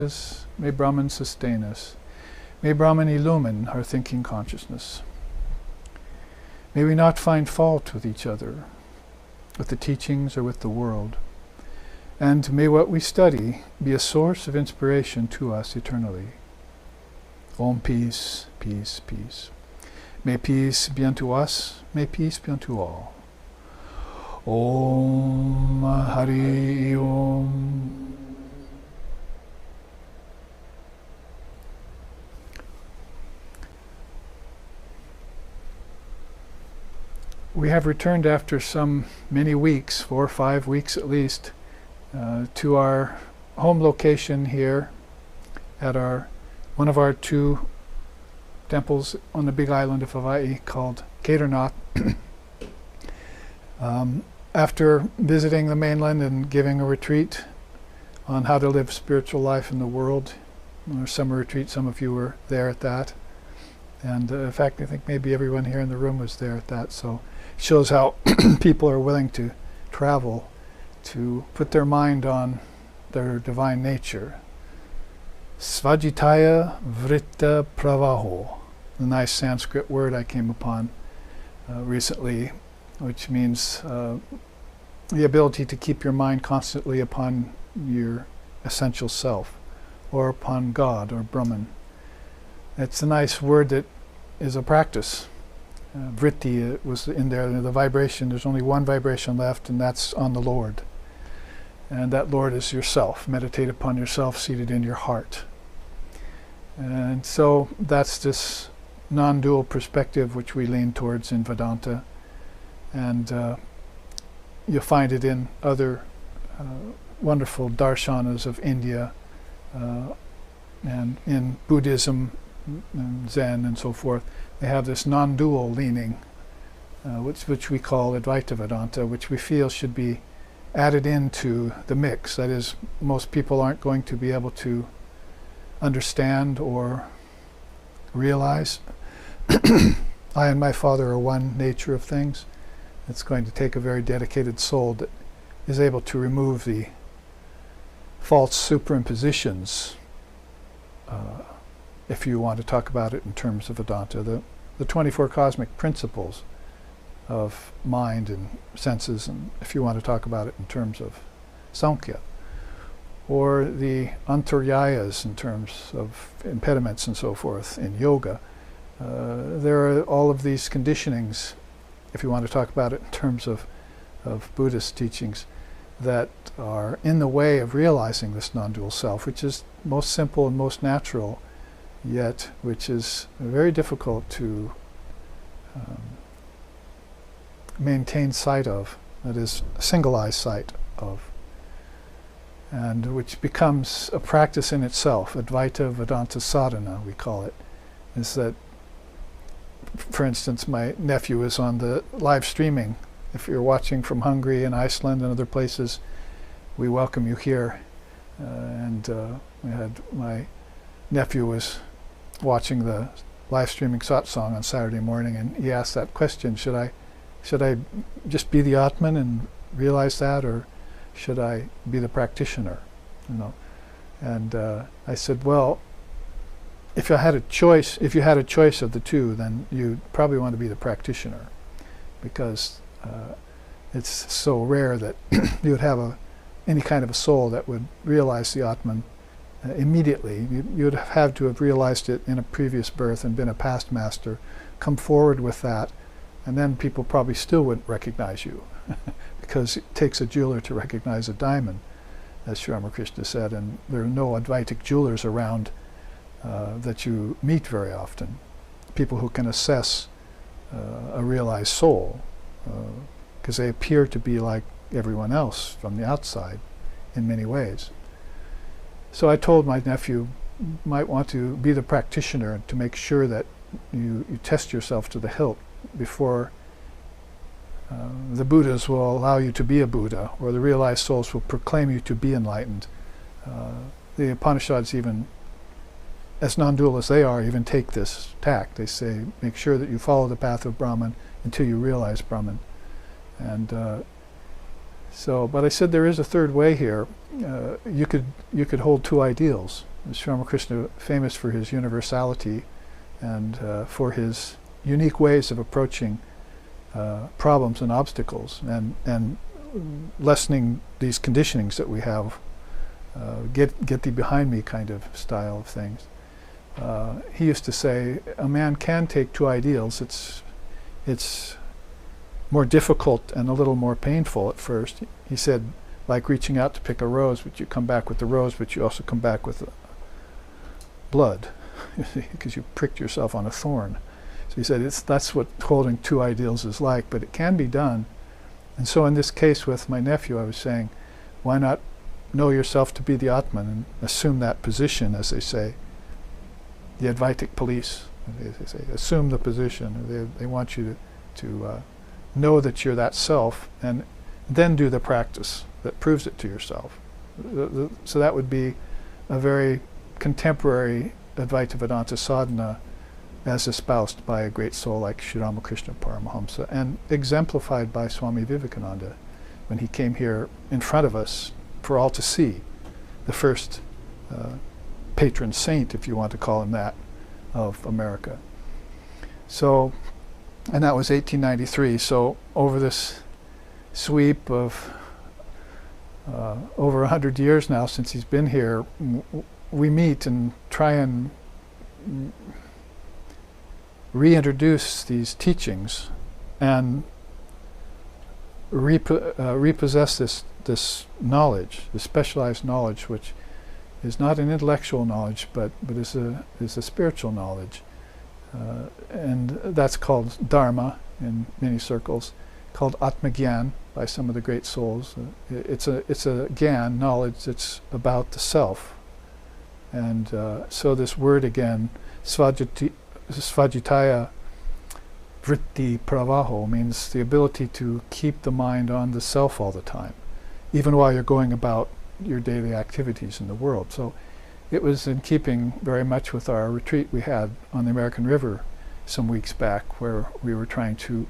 May Brahman sustain us. May Brahman illumine our thinking consciousness. May we not find fault with each other, with the teachings or with the world. And may what we study be a source of inspiration to us eternally. Om peace, peace, peace. May peace be unto us, may peace be unto all. Om Hari Om. We have returned after some many weeks, 4 or 5 weeks at least, to our home location here at one of our 2 temples on the big island of Hawaii called Kedarnath. After visiting the mainland and giving a retreat on how to live spiritual life in the world, or summer retreat, some of you were there at that. And in fact, I think maybe everyone here in the room was there at that. So it shows how people are willing to travel to put their mind on their divine nature. Svajitaya vritta pravaho, the nice Sanskrit word I came upon recently, which means the ability to keep your mind constantly upon your essential self, or upon God or Brahman. It's a nice word that is a practice. Vritti was in there, the vibration, there's only one vibration left, and that's on the Lord. And that Lord is yourself. Meditate upon yourself seated in your heart. And so that's this non-dual perspective which we lean towards in Vedanta. And you'll find it in other wonderful darshanas of India, and in Buddhism and Zen and so forth. They have this non-dual leaning, which we call Advaita Vedanta, which we feel should be added into the mix. That is, most people aren't going to be able to understand or realize. I and my Father are one nature of things. It's going to take a very dedicated soul that is able to remove the false superimpositions, if you want to talk about it in terms of Vedanta, the 24 cosmic principles of mind and senses, and if you want to talk about it in terms of Samkhya, or the antaryayas in terms of impediments and so forth in yoga. There are all of these conditionings, if you want to talk about it in terms of Buddhist teachings, that are in the way of realizing this non-dual self, which is most simple and most natural, yet which is very difficult to maintain sight of, that is, single-eye sight of, and which becomes a practice in itself. Advaita Vedanta sadhana, we call it, is that, for instance, my nephew is on the live streaming. If you're watching from Hungary and Iceland and other places, we welcome you here. We had my nephew was watching the live streaming satsang on Saturday morning, and he asked that question: should I just be the Atman and realize that, or should I be the practitioner? And I said, well, if you had a choice of the two, then you'd probably want to be the practitioner, because it's so rare that you would have any kind of a soul that would realize the Atman immediately. You'd have to have realized it in a previous birth and been a past master, come forward with that, and then people probably still wouldn't recognize you because it takes a jeweler to recognize a diamond, as Sri Ramakrishna said, and there are no Advaitic jewelers around that you meet very often, people who can assess a realized soul, because they appear to be like everyone else from the outside in many ways. So I told my nephew, you might want to be the practitioner to make sure that you test yourself to the hilt before the Buddhas will allow you to be a Buddha, or the realized souls will proclaim you to be enlightened. The Upanishads, even as non-dual as they are, even take this tack. They say, make sure that you follow the path of Brahman until you realize Brahman. And So, but I said there is a third way here. You could hold two ideals. Sri Ramakrishna, famous for his universality and for his unique ways of approaching problems and obstacles, and lessening these conditionings that we have, get thee behind me kind of style of things. He used to say, a man can take two ideals. It's more difficult and a little more painful at first. He said, like reaching out to pick a rose, but you come back with the rose, but you also come back with blood, because you pricked yourself on a thorn. So he said, that's what holding two ideals is like, but it can be done. And so in this case with my nephew, I was saying, why not know yourself to be the Atman and assume that position, as they say. The Advaitic police, they say, assume the position. They want you to know that you're that self, and then do the practice that proves it to yourself. So that would be a very contemporary Advaita Vedanta sadhana, as espoused by a great soul like Sri Ramakrishna Paramahamsa, and exemplified by Swami Vivekananda when he came here in front of us for all to see, the first patron saint, if you want to call him that, of America. So, and that was 1893. So over this sweep of over 100 years now since he's been here, we meet and try and reintroduce these teachings and repossess this knowledge, this specialized knowledge, which is not an intellectual knowledge, but is a spiritual knowledge, and that's called Dharma in many circles, called Atmagyan by some of the great souls. It's a Gyan, knowledge that's about the self, and so this word again, Svajitaya Vritti Pravaho, means the ability to keep the mind on the self all the time, even while you're going about your daily activities in the world. So it was in keeping very much with our retreat we had on the American River some weeks back, where we were trying to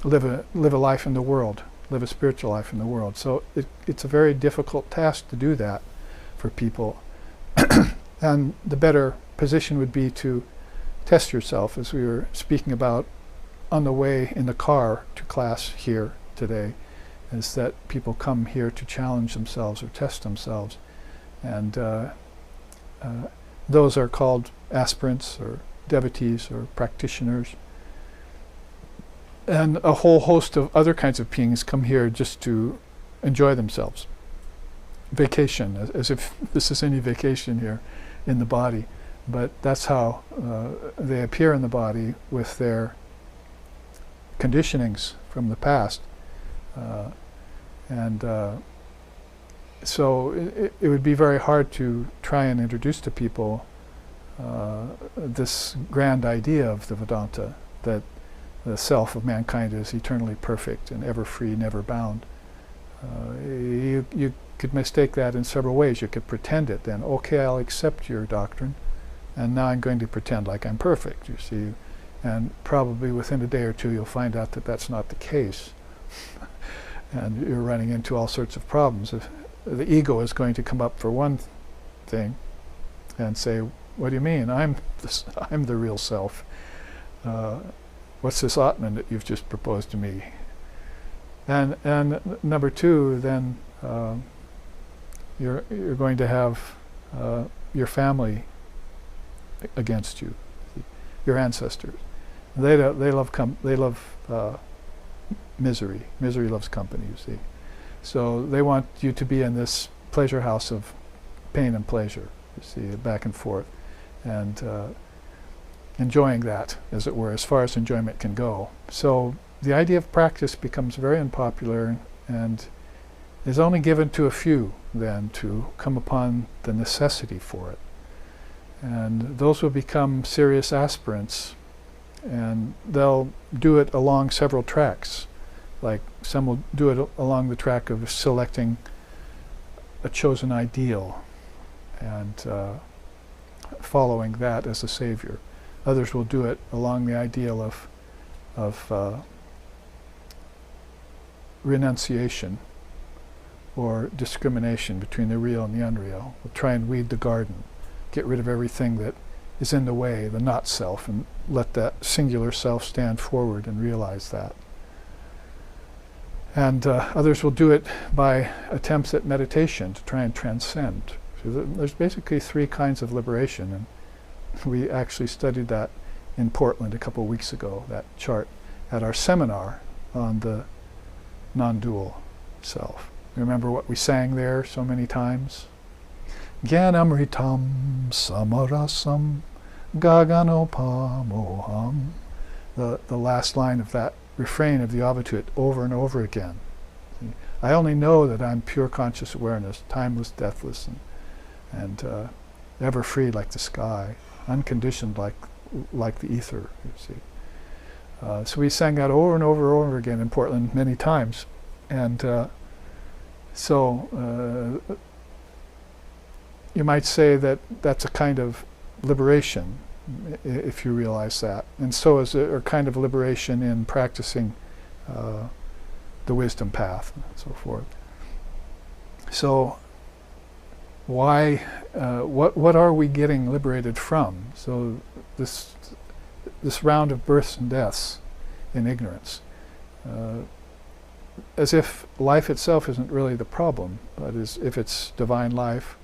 live a life in the world, live a spiritual life in the world. So it's a very difficult task to do that for people. And the better position would be to test yourself, as we were speaking about on the way in the car to class here today, is that people come here to challenge themselves or test themselves. And those are called aspirants or devotees or practitioners. And a whole host of other kinds of beings come here just to enjoy themselves. Vacation, as if this is any vacation here in the body. But that's how they appear in the body with their conditionings from the past. So it would be very hard to try and introduce to people this grand idea of the Vedanta, that the self of mankind is eternally perfect and ever free, never bound. You could mistake that in several ways. You could pretend it then. Okay, I'll accept your doctrine, and now I'm going to pretend like I'm perfect, you see. And probably within a day or two you'll find out that that's not the case. And you're running into all sorts of problems. If the ego is going to come up for one thing and say, what do you mean? I'm the real self. What's this Atman that you've just proposed to me? And number two, then you're going to have your family against you, your ancestors. They love misery. Misery loves company, you see. So they want you to be in this pleasure house of pain and pleasure, you see, back and forth, and enjoying that, as it were, as far as enjoyment can go. So the idea of practice becomes very unpopular and is only given to a few then to come upon the necessity for it. And those will become serious aspirants, and they'll do it along several tracks. Like some will do it along the track of selecting a chosen ideal and following that as a savior. Others will do it along the ideal of renunciation or discrimination between the real and the unreal. We'll try and weed the garden, get rid of everything that is in the way, the not self, and let that singular self stand forward and realize that. And others will do it by attempts at meditation to try and transcend. So there's basically three kinds of liberation, and we actually studied that in Portland a couple of weeks ago, that chart, at our seminar on the non-dual self. Remember what we sang there so many times? Gyanamritam samarasam gaganopamoham. The last line of that refrain of the Advaita over and over again. I only know that I'm pure conscious awareness, timeless, deathless, and ever free like the sky, unconditioned like the ether, you see. So we sang that over and over and over again in Portland many times. And so you might say that that's a kind of liberation, if you realize that. And so is a kind of liberation in practicing the wisdom path and so forth. So why, what are we getting liberated from? So this round of births and deaths in ignorance. As if life itself isn't really the problem, but as if it's divine life,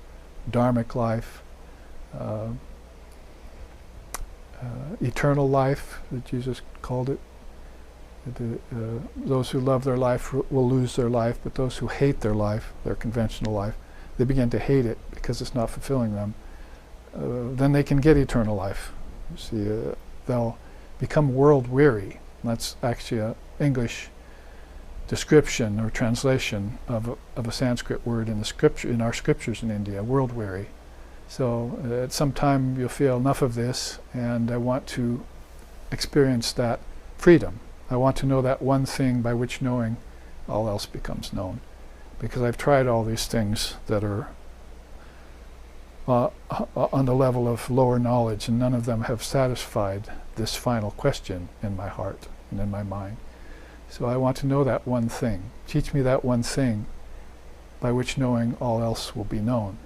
dharmic life, eternal life, that Jesus called it. Those who love their life will lose their life, but those who hate their life, their conventional life, they begin to hate it because it's not fulfilling them. Then they can get eternal life. You see, they'll become world weary. That's actually an English description or translation of a Sanskrit word in the scripture, in our scriptures in India, world weary. So at some time you'll feel enough of this, and I want to experience that freedom. I want to know that one thing by which knowing all else becomes known. Because I've tried all these things that are on the level of lower knowledge, and none of them have satisfied this final question in my heart and in my mind. So I want to know that one thing. Teach me that one thing by which knowing all else will be known.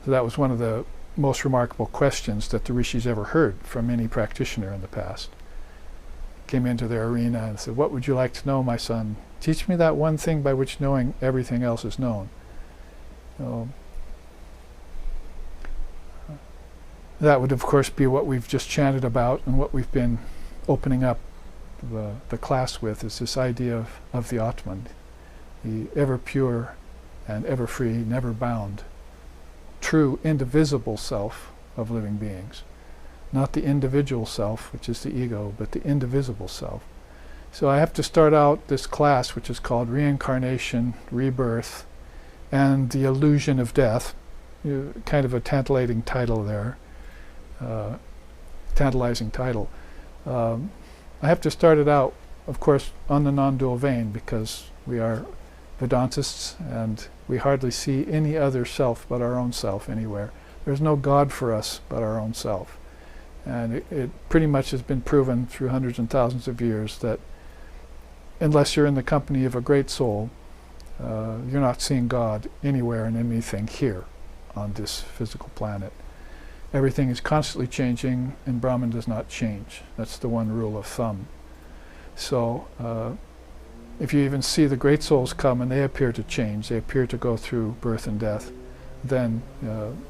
So that was one of the most remarkable questions that the rishis ever heard from any practitioner in the past. Came into their arena and said, "What would you like to know, my son? Teach me that one thing by which knowing everything else is known." So, that would, of course, be what we've just chanted about and what we've been opening up the class with, is this idea of the Atman, the ever pure and ever free, never bound, true indivisible self of living beings. Not the individual self, which is the ego, but the indivisible self. So I have to start out this class, which is called Reincarnation, Rebirth, and the Illusion of Death. Kind of a tantalizing title there. I have to start it out, of course, on the non-dual vein, because we are Vedantists and we hardly see any other self but our own self anywhere. There's no God for us but our own self. And it pretty much has been proven through hundreds and thousands of years that unless you're in the company of a great soul, you're not seeing God anywhere in anything here on this physical planet. Everything is constantly changing, and Brahman does not change. That's the one rule of thumb. So if you even see the great souls come and they appear to change, they appear to go through birth and death, then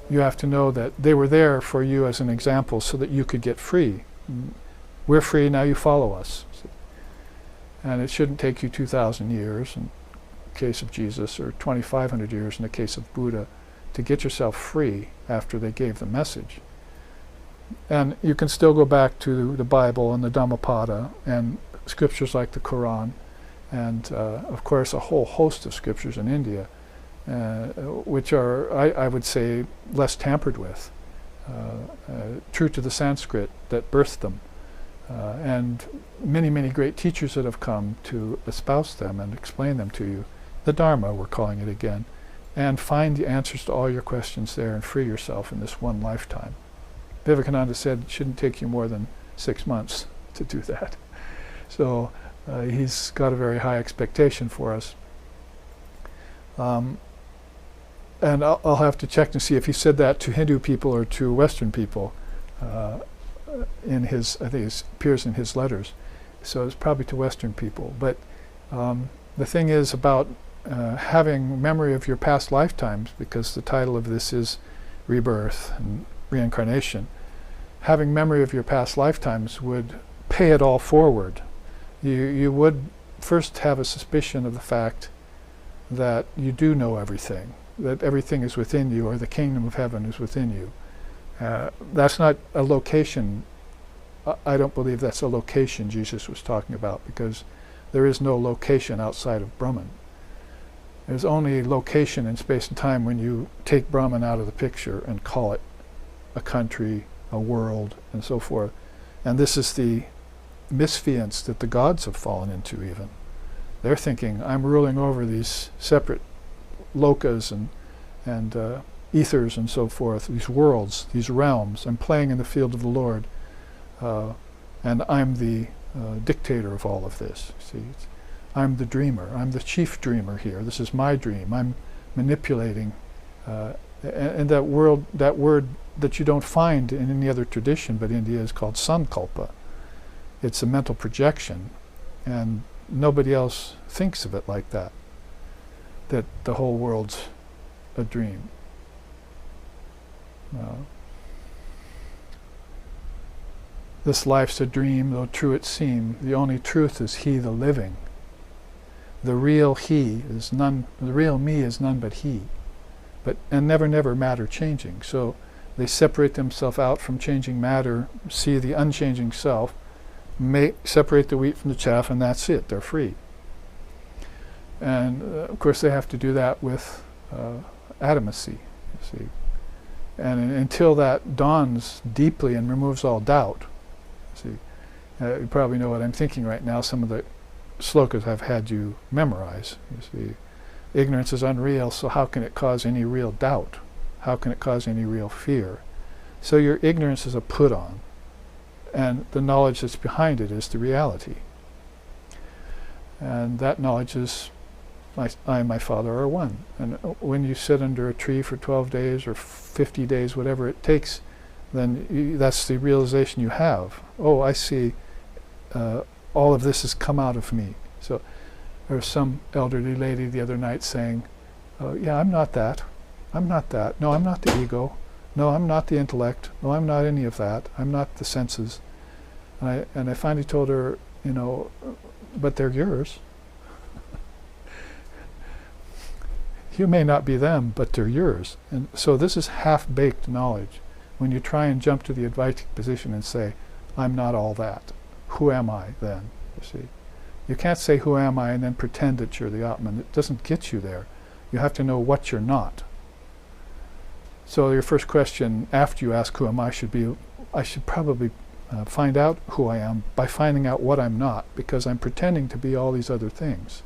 you have to know that they were there for you as an example so that you could get free. We're free, now you follow us. And it shouldn't take you 2,000 years in the case of Jesus, or 2,500 years in the case of Buddha, to get yourself free after they gave the message. And you can still go back to the Bible and the Dhammapada and scriptures like the Quran, and of course a whole host of scriptures in India, which are, I would say, less tampered with, true to the Sanskrit that birthed them, and many, many great teachers that have come to espouse them and explain them to you. The Dharma, we're calling it again, and find the answers to all your questions there and free yourself in this one lifetime. Vivekananda said it shouldn't take you more than 6 months to do that. So He's got a very high expectation for us. And I'll have to check to see if he said that to Hindu people or to Western people. In his, I think it appears in his letters. So it's probably to Western people. But the thing is about having memory of your past lifetimes, because the title of this is Rebirth and Reincarnation. Having memory of your past lifetimes would pay it all forward. You would first have a suspicion of the fact that you do know everything, that everything is within you, or the kingdom of heaven is within you. That's not a location. I don't believe that's a location Jesus was talking about, because there is no location outside of Brahman. There's only location in space and time when you take Brahman out of the picture and call it a country, a world, and so forth. And this is the misfiance that the gods have fallen into even. They're thinking, I'm ruling over these separate lokas and ethers and so forth, these worlds, these realms. I'm playing in the field of the Lord, and I'm the dictator of all of this. See, I'm the dreamer. I'm the chief dreamer here. This is my dream. I'm manipulating. And that word that you don't find in any other tradition but India is called sankalpa. It's a mental projection, and nobody else thinks of it like that, that the whole world's a dream. This life's a dream, though true it seem. The only truth is he, the living. The real he is none. The real me is none but he. And never matter changing. So they separate themselves out from changing matter, see the unchanging self, separate the wheat from the chaff, and that's it. They're free. And of course, they have to do that with adamancy. You see. And until that dawns deeply and removes all doubt, see, you probably know what I'm thinking right now. Some of the slokas I've had you memorize. You see, ignorance is unreal, so how can it cause any real doubt? How can it cause any real fear? So your ignorance is a put-on, and the knowledge that's behind it is the reality. And that knowledge is, I and my Father are one. And when you sit under a tree for 12 days or 50 days, whatever it takes, then that's the realization you have. Oh, I see, all of this has come out of me. So there was some elderly lady the other night saying, yeah, I'm not that. I'm not that. No, I'm not the ego. No, I'm not the intellect. No, I'm not any of that. I'm not the senses. And I finally told her, but they're yours. You may not be them, but they're yours. And so this is half-baked knowledge. When you try and jump to the Advaitic position and say, I'm not all that. Who am I then? You see, you can't say who am I and then pretend that you're the Atman. It doesn't get you there. You have to know what you're not. So your first question after you ask who am I should be, I should probably find out who I am by finding out what I'm not, because I'm pretending to be all these other things.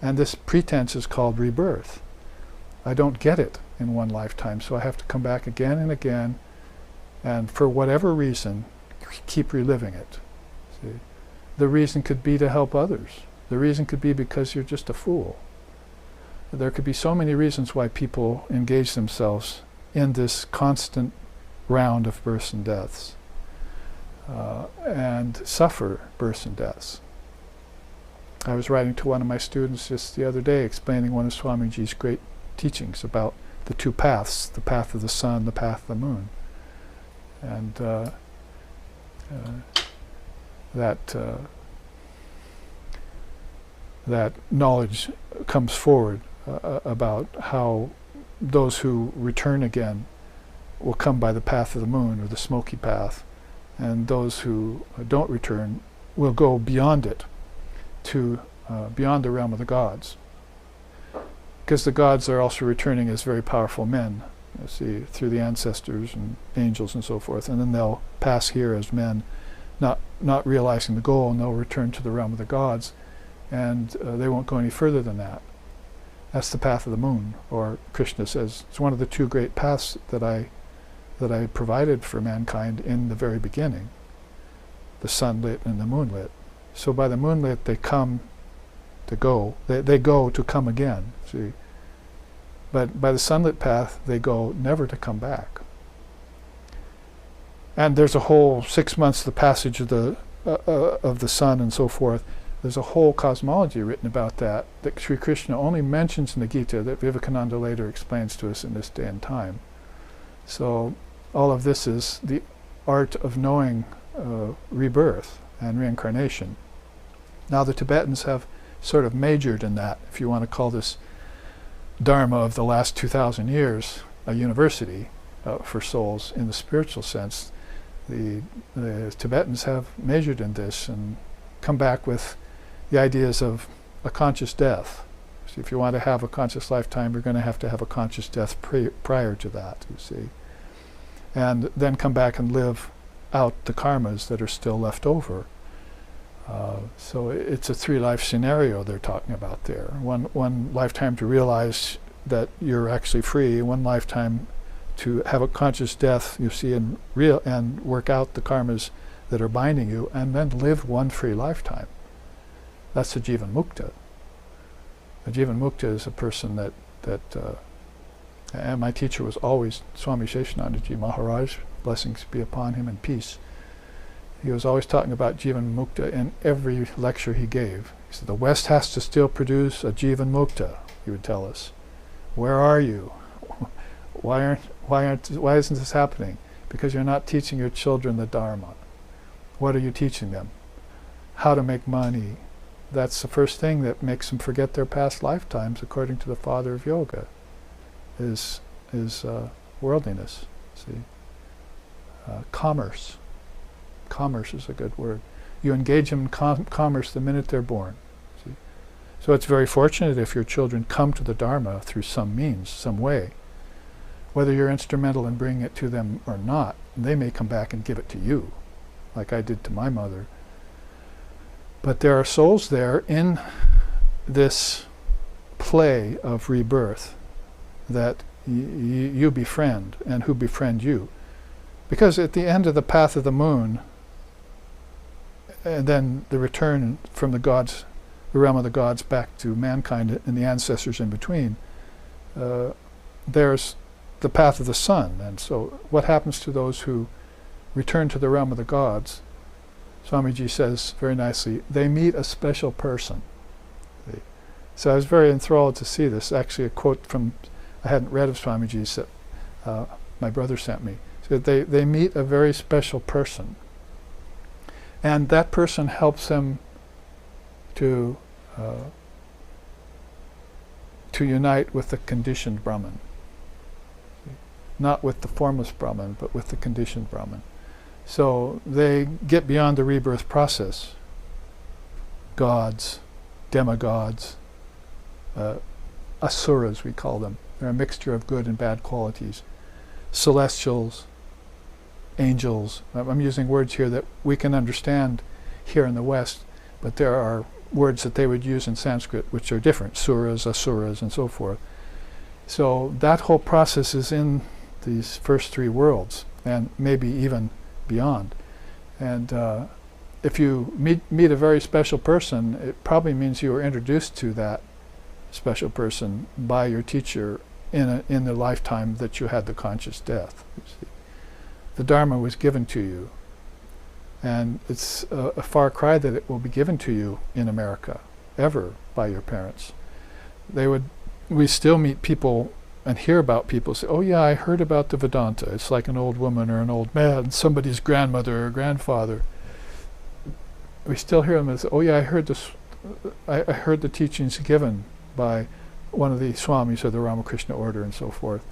And this pretense is called rebirth. I don't get it in one lifetime, so I have to come back again and again, and for whatever reason, keep reliving it. See? The reason could be to help others. The reason could be because you're just a fool. There could be so many reasons why people engage themselves in this constant round of births and deaths, and suffer births and deaths. I was writing to one of my students just the other day, explaining one of Swamiji's great teachings about the two paths, the path of the sun, the path of the moon. And that knowledge comes forward about how those who return again will come by the path of the moon, or the smoky path, and those who don't return will go beyond it, to beyond the realm of the gods. Because the gods are also returning as very powerful men, you see, through the ancestors and angels and so forth, and then they'll pass here as men, not realizing the goal, and they'll return to the realm of the gods, and they won't go any further than that. That's the path of the moon, or Krishna says it's one of the two great paths that I provided for mankind in the very beginning, the sunlit and the moonlit. So by the moonlit they come to go. They go to come again, see. But by the sunlit path they go never to come back. And there's a whole 6 months, the passage of the sun and so forth. There's a whole cosmology written about that Sri Krishna only mentions in the Gita, that Vivekananda later explains to us in this day and time. So all of this is the art of knowing rebirth and reincarnation. Now the Tibetans have sort of majored in that, if you want to call this Dharma of the last 2,000 years a university for souls in the spiritual sense. The Tibetans have majored in this and come back with the ideas of a conscious death. So if you want to have a conscious lifetime, you're going to have a conscious death prior to that, you see. And then come back and live out the karmas that are still left over. So it's a 3-life scenario they're talking about there. One lifetime to realize that you're actually free, one lifetime to have a conscious death, you see, and work out the karmas that are binding you, and then live one free lifetime. That's the Jeevan Mukta. The Jeevan Mukta is a person that and my teacher was always Swami Sheshanandaji Maharaj, blessings be upon him and peace. He was always talking about Jeevan Mukta in every lecture he gave. He said, the West has to still produce a Jeevan Mukta, he would tell us. Where are you? Why isn't this happening? Because you're not teaching your children the Dharma. What are you teaching them? How to make money. That's the first thing that makes them forget their past lifetimes, according to the father of yoga, is worldliness. See, commerce. Commerce is a good word. You engage them in commerce the minute they're born. See? So it's very fortunate if your children come to the Dharma through some means, some way. Whether you're instrumental in bringing it to them or not, they may come back and give it to you, like I did to my mother. But there are souls there in this play of rebirth that you befriend, and who befriend you. Because at the end of the path of the moon, and then the return from the gods, the realm of the gods, back to mankind and the ancestors in between, there's the path of the sun. And so what happens to those who return to the realm of the gods? Swamiji says very nicely, they meet a special person. So I was very enthralled to see this. Actually a quote from, I hadn't read of Swamiji's that my brother sent me. So they meet a very special person. And that person helps them to unite with the conditioned Brahman. Not with the formless Brahman, but with the conditioned Brahman. So they get beyond the rebirth process. Gods, demigods, asuras we call them. They're a mixture of good and bad qualities. Celestials, angels. I'm using words here that we can understand here in the West, but there are words that they would use in Sanskrit which are different. Suras, asuras, and so forth. So that whole process is in these first 3 worlds, and maybe even beyond. And if you meet a very special person, it probably means you were introduced to that special person by your teacher in the lifetime that you had the conscious death. You see. The Dharma was given to you, and it's a far cry that it will be given to you in America, ever, by your parents. We still meet people and hear about people say, oh yeah, I heard about the Vedanta. It's like an old woman or an old man, somebody's grandmother or grandfather. We still hear them and say, oh yeah, I heard this. I heard the teachings given by one of the Swamis of the Ramakrishna order and so forth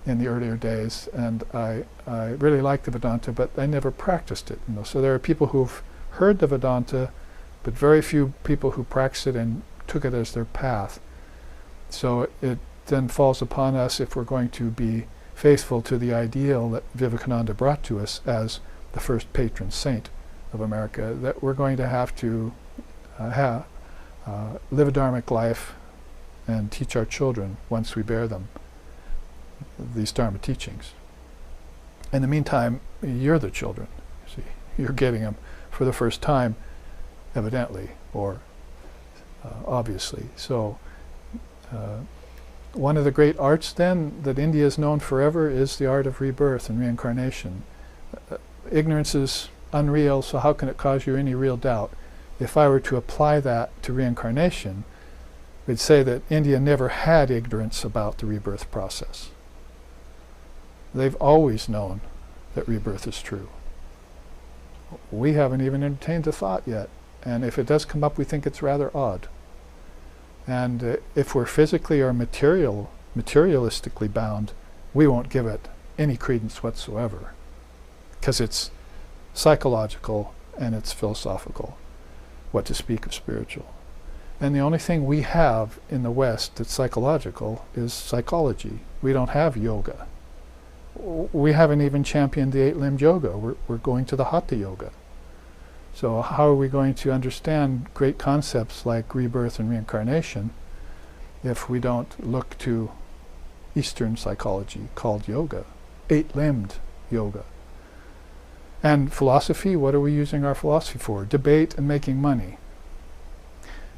in the earlier days, and I really liked the Vedanta, but I never practiced it. So there are people who've heard the Vedanta, but very few people who practice it and took it as their path. So it then falls upon us, if we're going to be faithful to the ideal that Vivekananda brought to us as the first patron saint of America, that we're going to have to live a dharmic life and teach our children, once we bear them, these Dharma teachings. In the meantime, you're the children. You see, you're getting them for the first time. evidently, or obviously. So one of the great arts then that India is known forever is the art of rebirth and reincarnation. Ignorance is unreal, so how can it cause you any real doubt? If I were to apply that to reincarnation, we'd say that India never had ignorance about the rebirth process. They've always known that rebirth is true. We haven't even entertained the thought yet, and if it does come up, we think it's rather odd. And if we're physically or materialistically bound, we won't give it any credence whatsoever, because it's psychological and it's philosophical, what to speak of spiritual. And the only thing we have in the West that's psychological is psychology. We don't have yoga. We haven't even championed the 8-limbed yoga. We're going to the Hatha yoga. So how are we going to understand great concepts like rebirth and reincarnation if we don't look to Eastern psychology called yoga, 8-limbed yoga? And philosophy, what are we using our philosophy for? Debate and making money,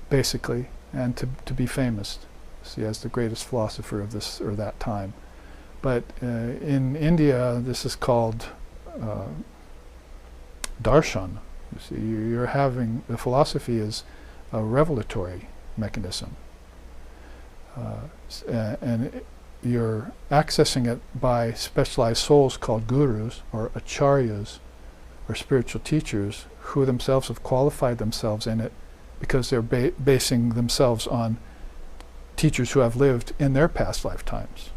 basically, and to be famous, see, as the greatest philosopher of this or that time. But in India, this is called darshan. You see, you're having, the philosophy is a revelatory mechanism. And you're accessing it by specialized souls called gurus or acharyas, or spiritual teachers, who themselves have qualified themselves in it because they're basing themselves on teachers who have lived in their past lifetimes.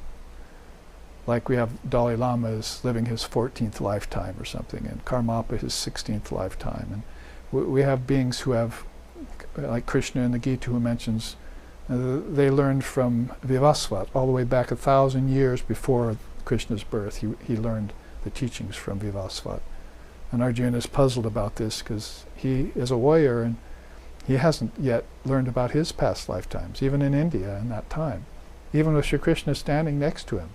Like we have Dalai Lama is living his 14th lifetime or something, and Karmapa his 16th lifetime. And we have beings who have, like Krishna in the Gita, who mentions they learned from Vivasvat all the way back 1,000 years before Krishna's birth. He learned the teachings from Vivasvat. And Arjuna is puzzled about this because he is a warrior and he hasn't yet learned about his past lifetimes, even in India in that time. Even with Sri Krishna standing next to him,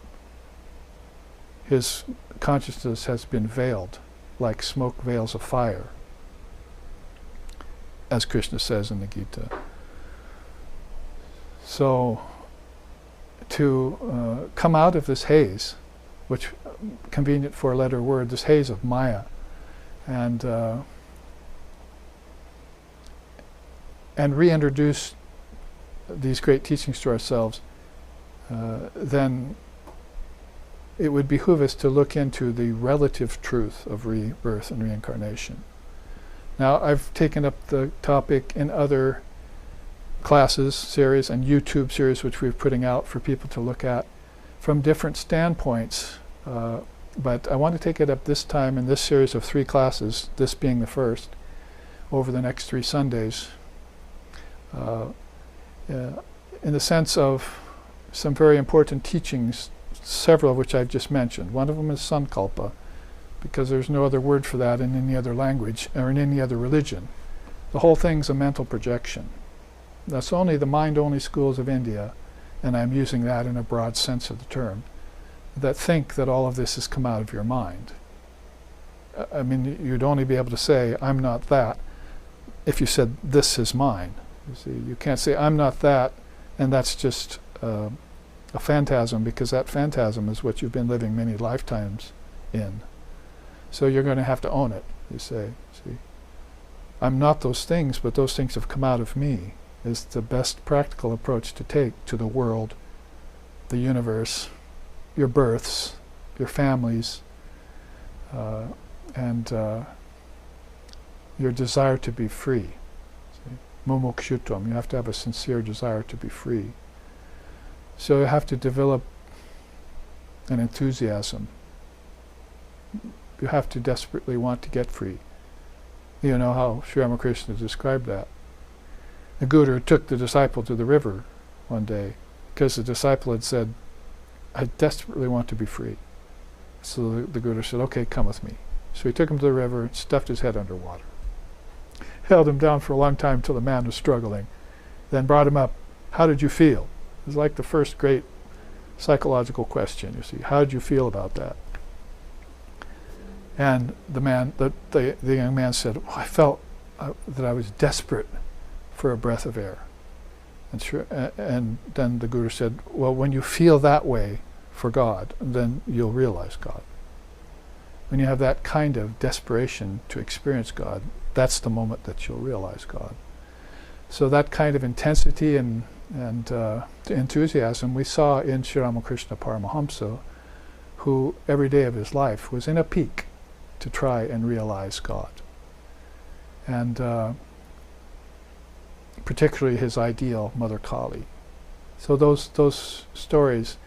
his consciousness has been veiled like smoke veils a fire, as Krishna says in the Gita. So to come out of this haze, which convenient for a letter word, this haze of Maya, and reintroduce these great teachings to ourselves, then it would behoove us to look into the relative truth of rebirth and reincarnation. Now, I've taken up the topic in other classes, series, and YouTube series which we're putting out for people to look at from different standpoints. But I want to take it up this time in this series of 3 classes, this being the first, over the next 3 Sundays, in the sense of some very important teachings, several of which I've just mentioned. One of them is sankalpa, because there's no other word for that in any other language or in any other religion. The whole thing's a mental projection. That's only the mind-only schools of India, and I'm using that in a broad sense of the term, that think that all of this has come out of your mind. I mean, you'd only be able to say, I'm not that, if you said, this is mine. You see, you can't say, I'm not that, and that's just a phantasm, because that phantasm is what you've been living many lifetimes in. So you're going to have to own it, you say. See, I'm not those things, but those things have come out of me, is the best practical approach to take to the world, the universe, your births, your families, and your desire to be free. Mumukshutvam, you have to have a sincere desire to be free. So you have to develop an enthusiasm. You have to desperately want to get free. You know how Sri Ramakrishna described that. The Guru took the disciple to the river one day because the disciple had said, I desperately want to be free. So the Guru said, okay, come with me. So he took him to the river and stuffed his head underwater. Held him down for a long time until the man was struggling. Then brought him up. How did you feel? It was like the first great psychological question, you see. How did you feel about that? And the young man said, I felt that I was desperate for a breath of air. And then the Guru said, well, when you feel that way for God, then you'll realize God. When you have that kind of desperation to experience God, that's the moment that you'll realize God. So that kind of intensity and enthusiasm we saw in Sri Ramakrishna Paramahamsa, who every day of his life was in a peak to try and realize God. And particularly his ideal, Mother Kali. So those stories,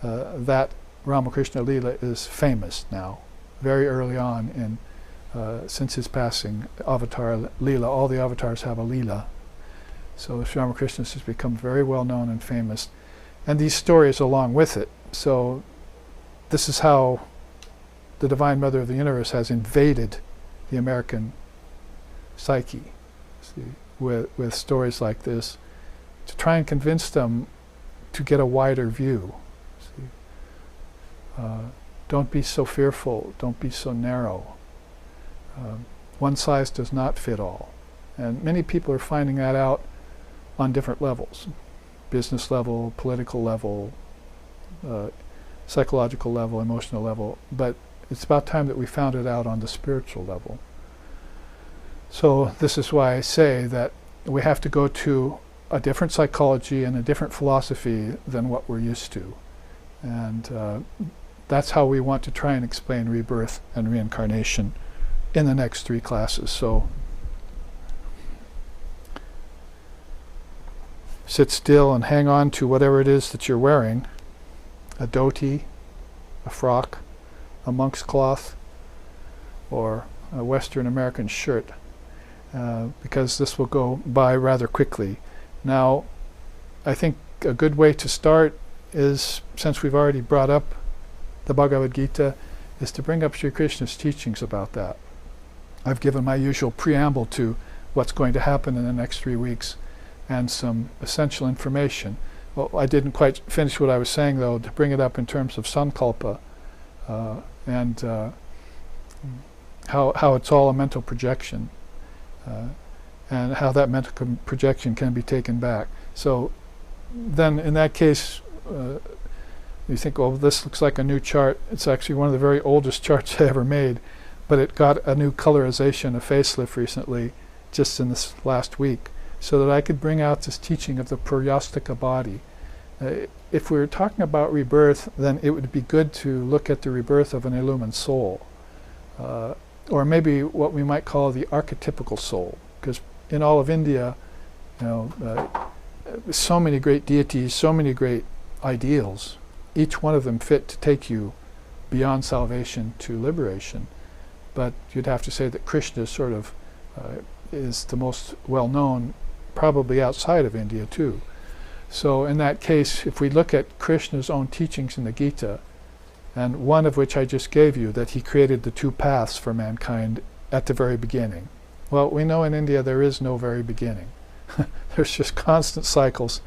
that Ramakrishna Leela is famous now. Very early on, since his passing, Avatar Leela, all the avatars have a Leela. So Sri Ramakrishna has become very well known and famous. And these stories along with it. So this is how the Divine Mother of the Universe has invaded the American psyche, with stories like this, to try and convince them to get a wider view. Don't be so fearful, don't be so narrow. One size does not fit all. And many people are finding that out on different levels. Business level, political level, psychological level, emotional level. But it's about time that we found it out on the spiritual level. So this is why I say that we have to go to a different psychology and a different philosophy than what we're used to. And that's how we want to try and explain rebirth and reincarnation in the next 3 classes. So sit still and hang on to whatever it is that you're wearing, a dhoti, a frock, a monk's cloth, or a Western American shirt, because this will go by rather quickly. Now, I think a good way to start is, since we've already brought up the Bhagavad Gita, is to bring up Sri Krishna's teachings about that. I've given my usual preamble to what's going to happen in the next 3 weeks and some essential information. Well, I didn't quite finish what I was saying, though, to bring it up in terms of sankalpa and how it's all a mental projection, and how that mental projection can be taken back. So then in that case, you think, oh, this looks like a new chart. It's actually one of the very oldest charts I ever made, but it got a new colorization, a facelift recently, just in this last week, so that I could bring out this teaching of the Praryastika body. If we were talking about rebirth, then it would be good to look at the rebirth of an illumined soul, or maybe what we might call the archetypical soul, because in all of India, so many great deities, so many great ideals, each one of them fit to take you beyond salvation to liberation. But you'd have to say that Krishna sort of is the most well-known, probably outside of India too. So in that case, if we look at Krishna's own teachings in the Gita, and one of which I just gave you, that he created the 2 paths for mankind at the very beginning. Well, we know in India there is no very beginning. There's just constant cycles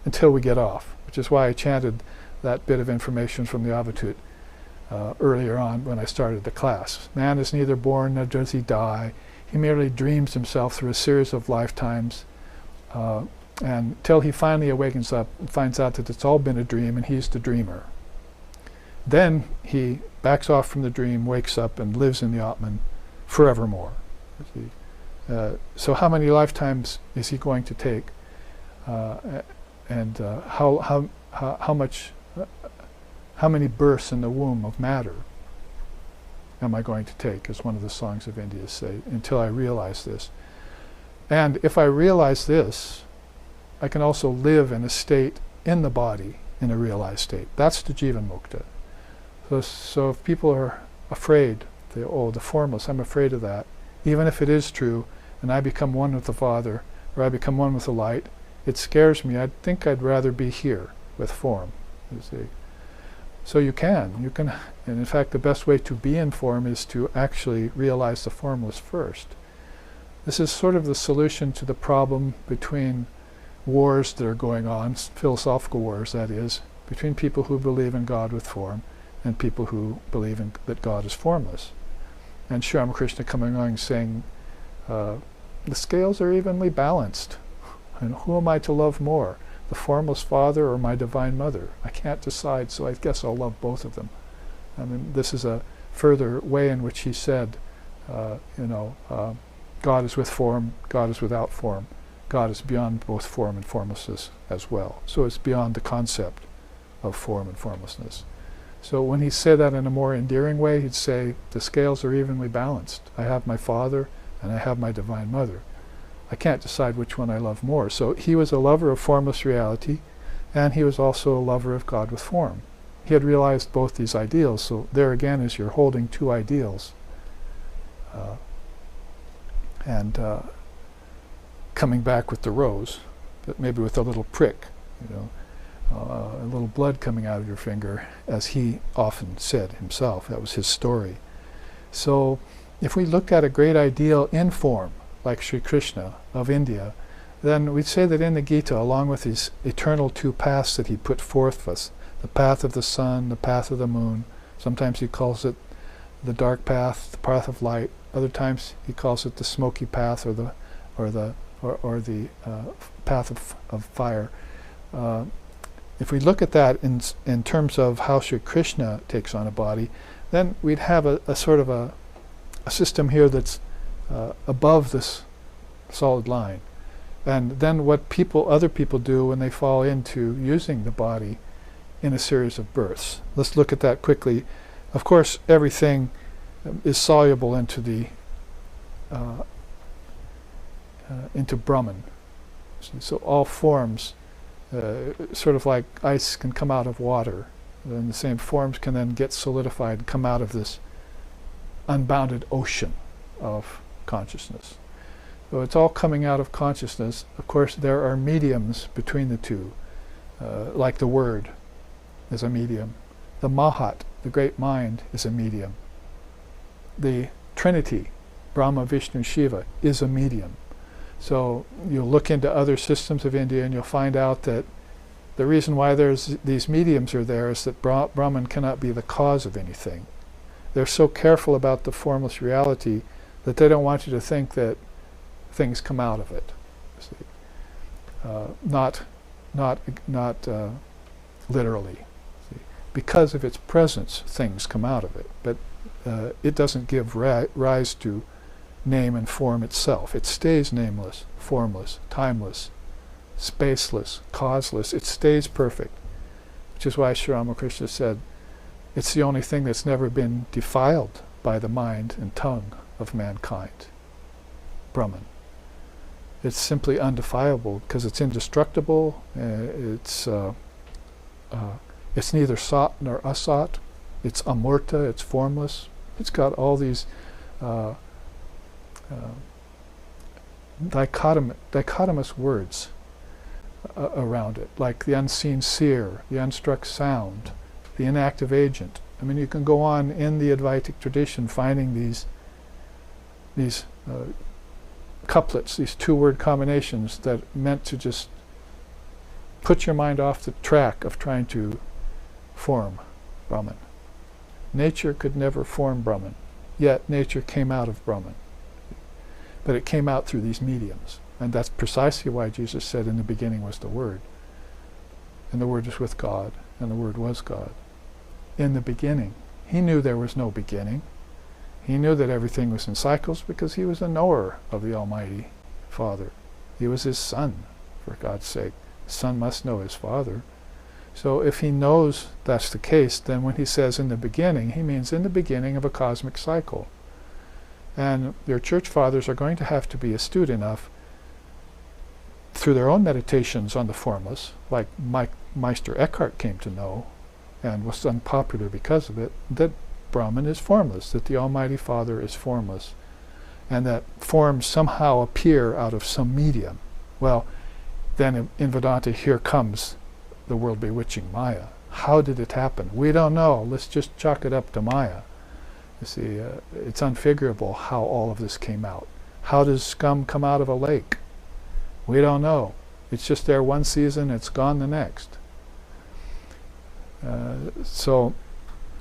until we get off, which is why I chanted that bit of information from the Avatut earlier on when I started the class. Man is neither born nor does he die. He merely dreams himself through a series of lifetimes, and till he finally awakens up and finds out that it's all been a dream and he's the dreamer. Then he backs off from the dream, wakes up, and lives in the Atman forevermore. So how many lifetimes is he going to take, and how many births in the womb of matter am I going to take, as one of the songs of India say, until I realize this. And if I realize this, I can also live in a state in the body, in a realized state. That's the Jeevan Mukti. So if people are afraid, the formless, I'm afraid of that, even if it is true, and I become one with the Father, or I become one with the light, it scares me. I think I'd rather be here with form, you see. So you can, and in fact the best way to be in form is to actually realize the formless first. This is sort of the solution to the problem between wars that are going on, philosophical wars that is, between people who believe in God with form and people who believe that God is formless. And Sri Ramakrishna coming along saying, the scales are evenly balanced. And who am I to love more? The formless Father or my Divine Mother? I can't decide, so I guess I'll love both of them. I mean, this is a further way in which he said, God is with form, God is without form. God is beyond both form and formlessness as well. So it's beyond the concept of form and formlessness. So when he said that in a more endearing way, he'd say, the scales are evenly balanced. I have my Father and I have my Divine Mother. I can't decide which one I love more. So he was a lover of formless reality, and he was also a lover of God with form. He had realized both these ideals. So there again is you're holding two ideals. Coming back with the rose, but maybe with a little prick, a little blood coming out of your finger, as he often said himself. That was his story. So if we look at a great ideal in form, like Sri Krishna of India, then we'd say that in the Gita, along with these eternal two paths that he put forth for us, the path of the sun, the path of the moon, sometimes he calls it the dark path, the path of light, other times he calls it the smoky path or the path of fire. If we look at that in terms of how Sri Krishna takes on a body, then we'd have a sort of a system here that's above this solid line. And then what other people do when they fall into using the body in a series of births. Let's look at that quickly. Of course, everything is soluble into into Brahman. So all forms, sort of like ice can come out of water, and the same forms can then get solidified and come out of this unbounded ocean of consciousness. So it's all coming out of consciousness. Of course, there are mediums between the two, like the Word is a medium. The Mahat, the great mind, is a medium. The Trinity, Brahma, Vishnu, Shiva, is a medium. So you'll look into other systems of India and you'll find out that the reason why these mediums are there is that Brahman cannot be the cause of anything. They're so careful about the formless reality that they don't want you to think that things come out of it. Not literally. See. Because of its presence, things come out of it. But it doesn't give rise to name and form itself. It stays nameless, formless, timeless, spaceless, causeless. It stays perfect. Which is why Sri Ramakrishna said, it's the only thing that's never been defiled by the mind and tongue of mankind. Brahman. It's simply undefiable because it's indestructible. It's neither sought nor asought. It's amurta. It's formless. It's got all these dichotomous words around it, like the unseen seer, the unstruck sound, the inactive agent. I mean, you can go on in the Advaitic tradition finding these couplets, these two-word combinations that meant to just put your mind off the track of trying to form Brahman. Nature could never form Brahman, yet nature came out of Brahman. But it came out through these mediums. And that's precisely why Jesus said in the beginning was the Word. And the Word was with God, and the Word was God. In the beginning. He knew there was no beginning. He knew that everything was in cycles because he was a knower of the Almighty Father. He was his Son, for God's sake. The Son must know his Father. So if he knows that's the case, then when he says in the beginning, he means in the beginning of a cosmic cycle. And your church fathers are going to have to be astute enough through their own meditations on the formless, like Meister Eckhart came to know, and was unpopular because of it, that Brahman is formless, that the Almighty Father is formless, and that forms somehow appear out of some medium. Well, then in Vedanta, here comes the world bewitching Maya. How did it happen? We don't know. Let's just chalk it up to Maya. You see, it's unfigurable how all of this came out. How does scum come out of a lake? We don't know. It's just there one season, it's gone the next. So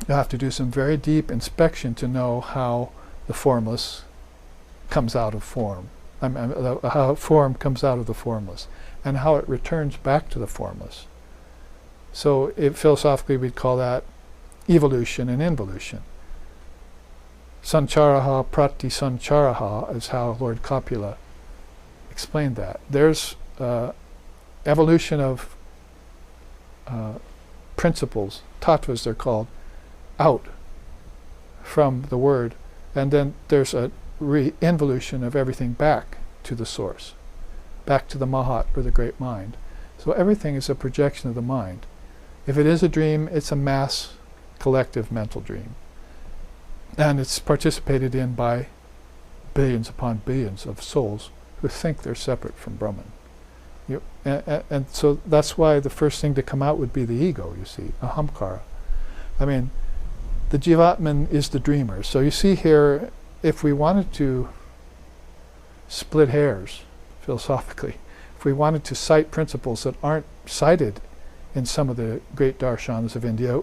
you have to do some very deep inspection to know how the formless comes out of form. how form comes out of the formless, and how it returns back to the formless. So philosophically we'd call that evolution and involution. Sancharaha prati sancharaha is how Lord Kapila explained that. There's evolution of principles, tattvas they're called, out from the word, and then there's a involution of everything back to the source, back to the Mahat, or the great mind. So everything is a projection of the mind. If it is a dream, it's a mass collective mental dream, and it's participated in by billions upon billions of souls who think they're separate from Brahman. And so that's why the first thing to come out would be the ego, you see, ahamkara. I mean, the Jivatman is the dreamer. So you see here, if we wanted to split hairs, philosophically, if we wanted to cite principles that aren't cited in some of the great darshanas of India,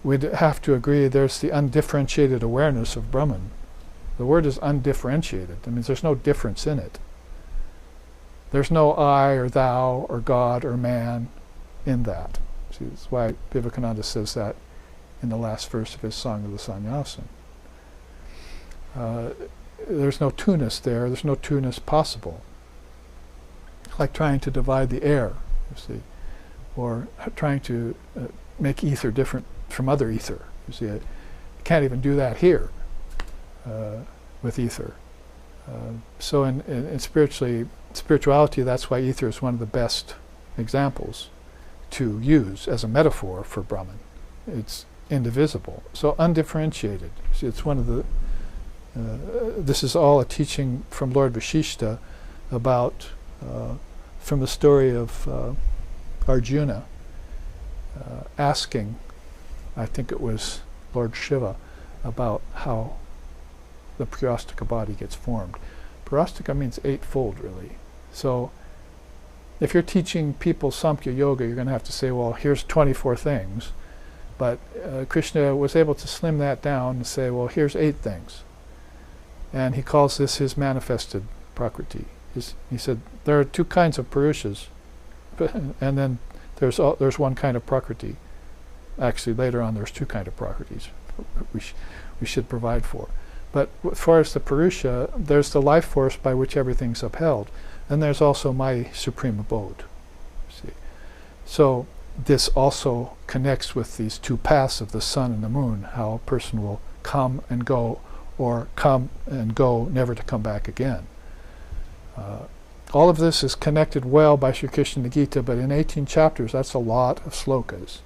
we'd have to agree there's the undifferentiated awareness of Brahman. The word is undifferentiated. I mean, there's no difference in it. There's no I or thou or God or man in that. See, that's why Vivekananda says that in the last verse of his Song of the Sannyasin. There's no two-ness there. There's no two-ness possible. Like trying to divide the air, you see, or trying to make ether different from other ether. You see, you can't even do that here with ether. So in spirituality, that's why ether is one of the best examples to use as a metaphor for Brahman. It's indivisible, so undifferentiated. See, it's one of the. This is all a teaching from Lord Vashishta about from the story of Arjuna asking, I think it was Lord Shiva, about how the Prayastika body gets formed. Prayastika means eightfold, really. So if you're teaching people Samkhya Yoga, you're going to have to say, well, here's 24 things. But Krishna was able to slim that down and say, well, here's 8 things. And he calls this his manifested Prakriti. He said, there are 2 kinds of Purushas, and then there's one kind of Prakriti. Actually, later on, there's 2 kinds of Prakritis we should provide for. But as far as the Purusha, there's the life force by which everything's upheld. And there's also my supreme abode. See? So this also connects with these 2 paths of the sun and the moon, how a person will come and go, or come and go, never to come back again. All of this is connected well by Sri Krishna in the Gita, but in 18 chapters, that's a lot of slokas.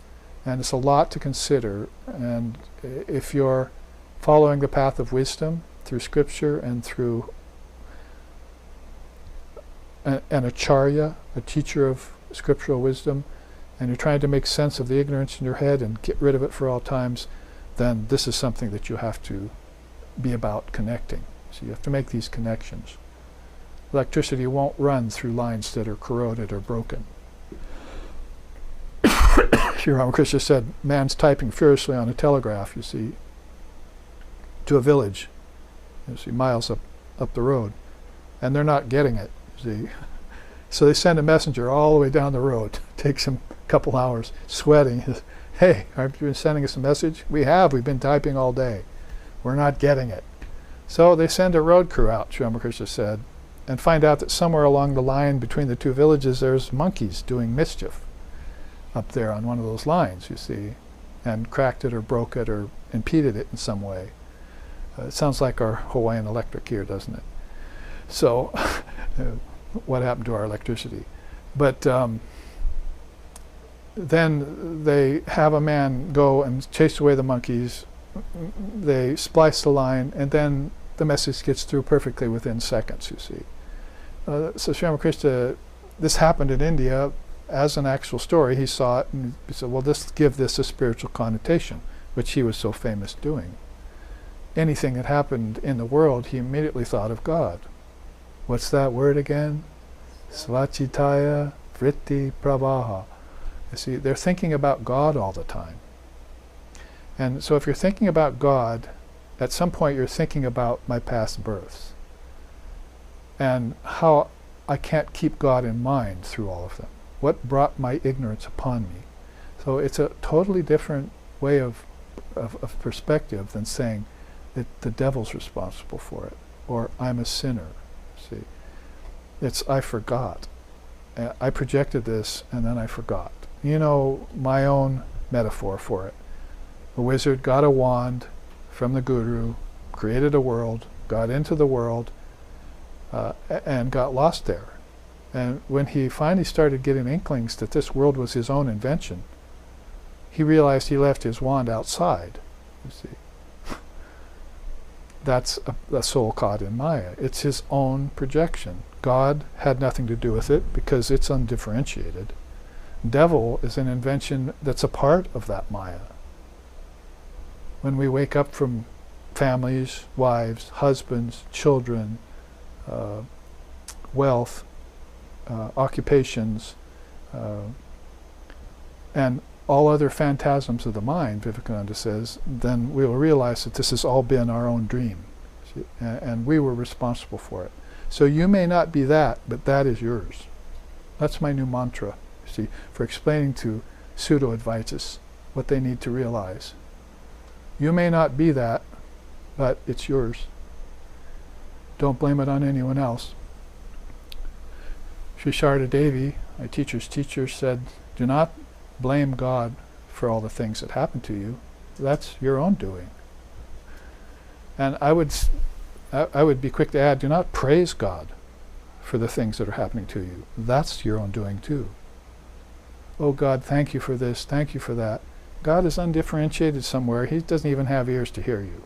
And it's a lot to consider. And if you're following the path of wisdom through scripture and through an acharya, a teacher of scriptural wisdom, and you're trying to make sense of the ignorance in your head and get rid of it for all times, then this is something that you have to be about connecting. So you have to make these connections. Electricity won't run through lines that are corroded or broken. Sri Ramakrishna said, man's typing furiously on a telegraph, you see, to a village, you see, miles up the road, and they're not getting it, you see. So they send a messenger all the way down the road. Takes him a couple hours, sweating. Hey, aren't you been sending us a message? We have. We've been typing all day. We're not getting it. So they send a road crew out, Sri Ramakrishna said, and find out that somewhere along the line between the 2 villages there's monkeys doing mischief up there on one of those lines, you see, and cracked it or broke it or impeded it in some way. It sounds like our Hawaiian Electric here, doesn't it? So what happened to our electricity? But then they have a man go and chase away the monkeys. They splice the line, and then the message gets through perfectly within seconds, you see. So Sri Ramakrishna, this happened in India as an actual story. He saw it and he said, well, give this a spiritual connotation, which he was so famous doing. Anything that happened in the world, he immediately thought of God. What's that word again? Svachitaya vritti prabhaha. You see, they're thinking about God all the time. And so if you're thinking about God, at some point you're thinking about my past births. and how I can't keep God in mind through all of them. What brought my ignorance upon me? So it's a totally different way of perspective than saying that the devil's responsible for it, or I'm a sinner. See, it's I forgot. I projected this and then I forgot. You know my own metaphor for it. A wizard got a wand from the guru, created a world, got into the world, and got lost there. And when he finally started getting inklings that this world was his own invention, he realized he left his wand outside. You see, that's a soul caught in Maya. It's his own projection. God had nothing to do with it because it's undifferentiated. Devil is an invention that's a part of that Maya. When we wake up from families, wives, husbands, children, wealth, occupations, and all other phantasms of the mind, Vivekananda says, then we will realize that this has all been our own dream. See? And we were responsible for it. So you may not be that, but that is yours. That's my new mantra, see, for explaining to pseudo-Advaitas what they need to realize. You may not be that, but it's yours. Don't blame it on anyone else. Sri Sharda Devi, my teacher's teacher, said, do not blame God for all the things that happen to you. That's your own doing. And I would be quick to add, do not praise God for the things that are happening to you. That's your own doing too. Oh God, thank you for this, thank you for that. God is undifferentiated somewhere. He doesn't even have ears to hear you.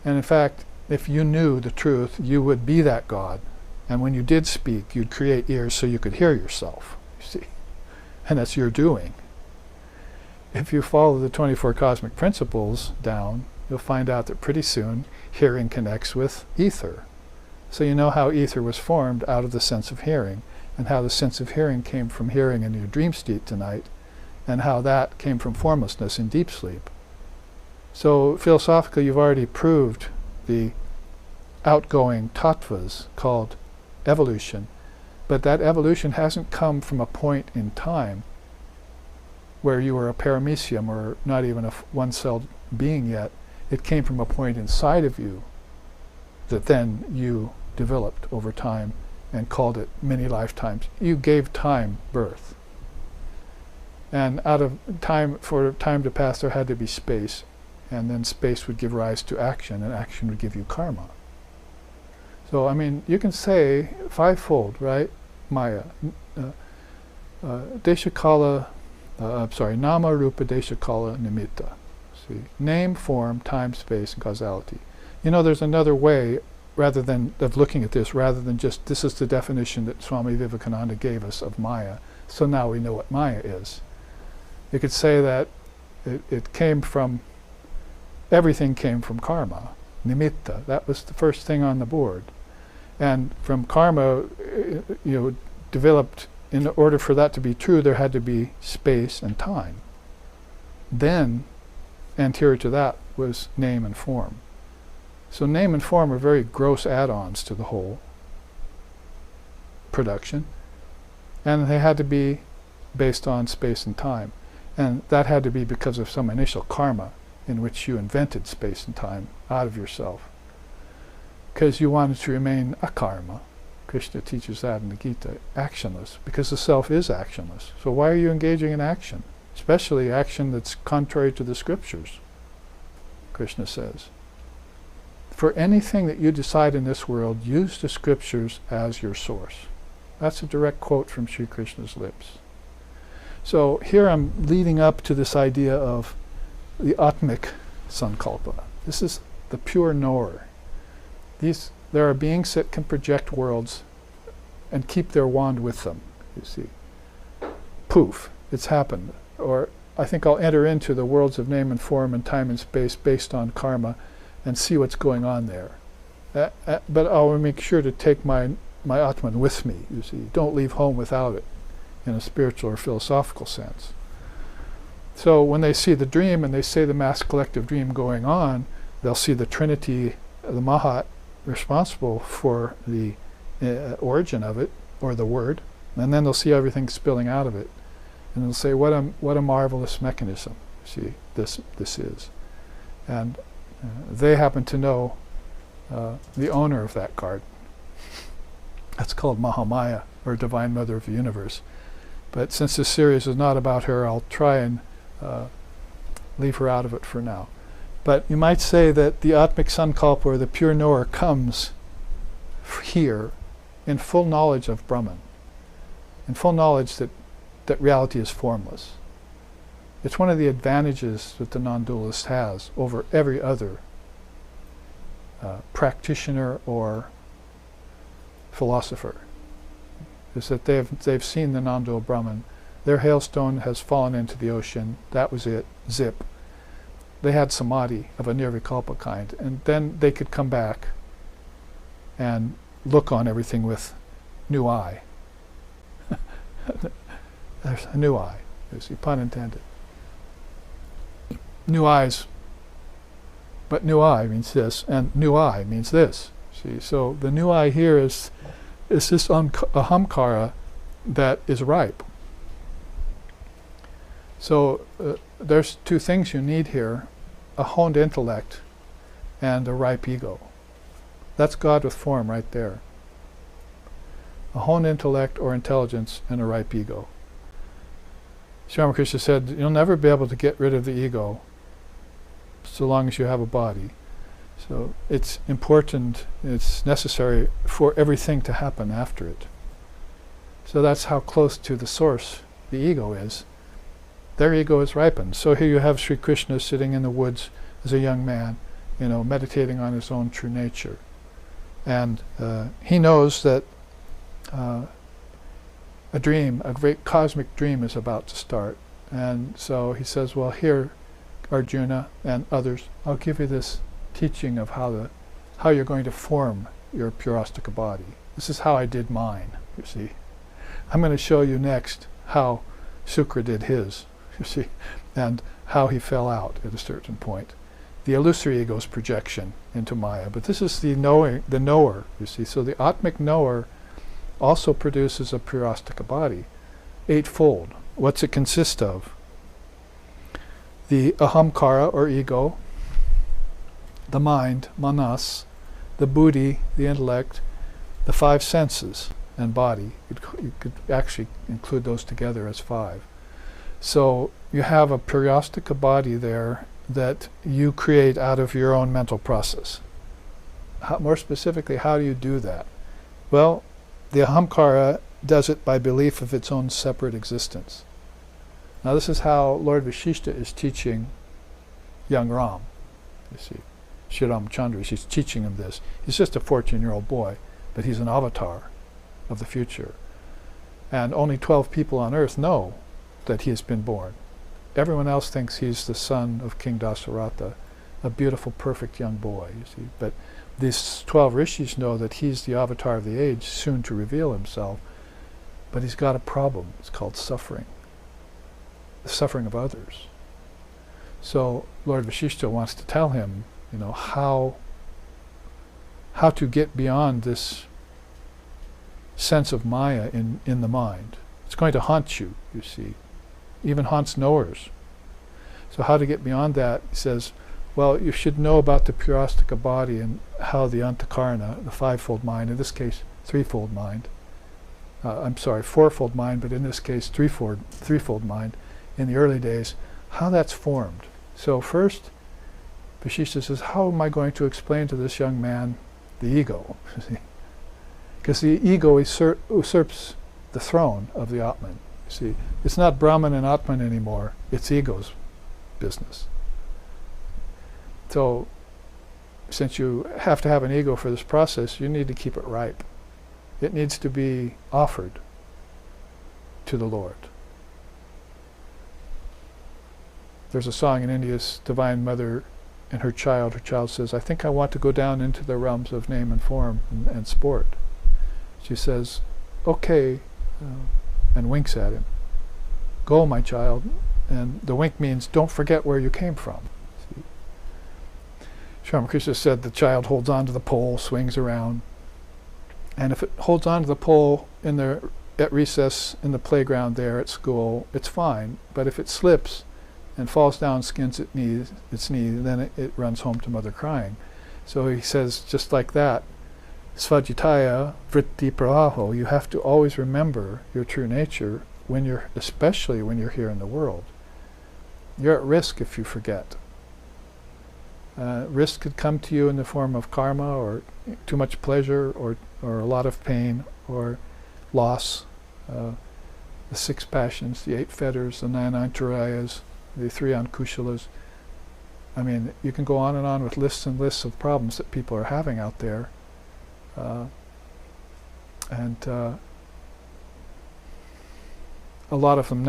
And in fact, if you knew the truth, you would be that God. And when you did speak, you'd create ears so you could hear yourself, you see. And that's your doing. If you follow the 24 cosmic principles down, you'll find out that pretty soon hearing connects with ether. So you know how ether was formed out of the sense of hearing, and how the sense of hearing came from hearing in your dream state tonight, and how that came from formlessness in deep sleep. So philosophically, you've already proved the outgoing tattvas called evolution, but that evolution hasn't come from a point in time where you were a paramecium or not even a one-celled being yet. It came from a point inside of you that then you developed over time and called it many lifetimes. You gave time birth. And out of time, for time to pass, there had to be space, and then space would give rise to action, and action would give you karma. So, I mean, you can say fivefold, right? Maya. Deshakala, Nama, Rupa, Deshakala, Nimitta. See? Name, form, time, space, and causality. You know, there's another way of looking at this, rather than just, this is the definition that Swami Vivekananda gave us of Maya, so now we know what Maya is. You could say that it came from, everything came from karma, nimitta. That was the first thing on the board. And from karma, developed, in order for that to be true, there had to be space and time. Then, anterior to that, was name and form. So name and form are very gross add-ons to the whole production. And they had to be based on space and time. And that had to be because of some initial karma in which you invented space and time out of yourself. Because you wanted to remain akarma. Krishna teaches that in the Gita, actionless, because the self is actionless. So why are you engaging in action? Especially action that's contrary to the scriptures, Krishna says. For anything that you decide in this world, use the scriptures as your source. That's a direct quote from Sri Krishna's lips. So here I'm leading up to this idea of the Atmic Sankalpa. This is the pure knower. There are beings that can project worlds and keep their wand with them, you see. Poof, it's happened. Or I think I'll enter into the worlds of name and form and time and space based on karma and see what's going on there. But I'll make sure to take my Atman with me, you see. Don't leave home without it, in a spiritual or philosophical sense. So when they see the dream and they say the mass collective dream going on, they'll see the Trinity, the Mahat, responsible for the origin of it, or the word, and then they'll see everything spilling out of it, and they'll say, what a marvelous mechanism, see, this is. And they happen to know the owner of that garden. That's called Mahamaya, or Divine Mother of the Universe. But since this series is not about her, I'll try and leave her out of it for now. But you might say that the Atmic Sankalpa, or the pure knower, comes here in full knowledge of Brahman, in full knowledge that reality is formless. It's one of the advantages that the non-dualist has over every other practitioner or philosopher, is that they've seen the non-dual Brahman. Their hailstone has fallen into the ocean. That was it. Zip. They had samadhi of a nirvikalpa kind, and then they could come back and look on everything with new eye. There's a new eye. You see, pun intended. New eyes, but new eye means this, and new eye means this. See, so the new eye here is this ahamkara that is ripe. So there's two things you need here: a honed intellect and a ripe ego. That's God with form right there. A honed intellect or intelligence and a ripe ego. Sri Ramakrishna said, you'll never be able to get rid of the ego so long as you have a body. So it's important, it's necessary for everything to happen after it. So that's how close to the source the ego is. Their ego is ripened. So here you have Sri Krishna sitting in the woods as a young man, meditating on his own true nature. And he knows that a dream, a great cosmic dream, is about to start. And so he says, well, here, Arjuna and others, I'll give you this teaching of how you're going to form your Purastika body. This is how I did mine, you see. I'm going to show you next how Sukra did his, you see, and how he fell out at a certain point. The illusory ego's projection into Maya. But this is the knower, you see. So the Atmic knower also produces a Purastika body, eightfold. What's it consist of? The ahamkara, or ego, the mind, manas, the buddhi, the intellect, the five senses, and body. You could actually include those together as five. So you have a Purastika body there that you create out of your own mental process. More specifically, how do you do that? Well, the ahamkara does it by belief of its own separate existence. Now this is how Lord Vashishta is teaching young Ram. You see, Sri Ramachandra, she's teaching him this. He's just a 14-year-old boy, but he's an avatar of the future. And only 12 people on earth know that he has been born. Everyone else thinks he's the son of King Dasaratha, a beautiful, perfect young boy, you see. But these 12 rishis know that he's the avatar of the age, soon to reveal himself. But he's got a problem. It's called suffering. The suffering of others. So Lord Vashishta wants to tell him, how to get beyond this sense of Maya in the mind. It's going to haunt you, you see. Even haunts knowers. So how to get beyond that? He says, well, you should know about the Purastika body and how the Antakarna, the fivefold mind, in this case, threefold mind, fourfold mind, but in this case, threefold mind, in the early days, how that's formed. So first, Vashishta says, how am I going to explain to this young man the ego? Because the ego usurps the throne of the Atman. See, it's not Brahman and Atman anymore, it's ego's business. So, since you have to have an ego for this process, you need to keep it ripe. It needs to be offered to the Lord. There's a song in India's Divine Mother and her child says, I think I want to go down into the realms of name and form and sport. She says, okay, and winks at him. Go, my child. And the wink means, don't forget where you came from. See? Ramakrishna said the child holds onto the pole, swings around, and if it holds onto the pole at recess in the playground there at school, it's fine. But if it slips and falls down, skins its knee, then it runs home to mother crying. So he says, just like that, svajitaya vritti praho, you have to always remember your true nature especially when you're here in the world. You're at risk if you forget. Risk could come to you in the form of karma, or too much pleasure, or a lot of pain, or loss. The 6 passions, the 8 fetters, the 9 antarayas, the 3 ankushalas. I mean, you can go on and on with lists and lists of problems that people are having out there. A lot of them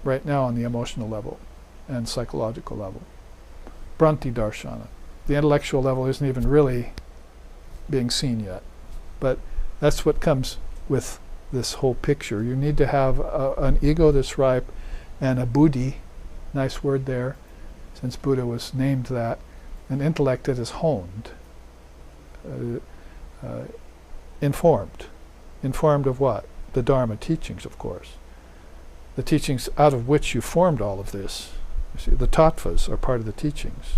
right now on the emotional level and psychological level. Bhranti darshana. The intellectual level isn't even really being seen yet. But that's what comes with this whole picture. You need to have an ego that's ripe and a buddhi, nice word there, since Buddha was named that, an intellect that is honed, informed. Informed of what? The Dharma teachings, of course. The teachings out of which you formed all of this. You see, the tattvas are part of the teachings.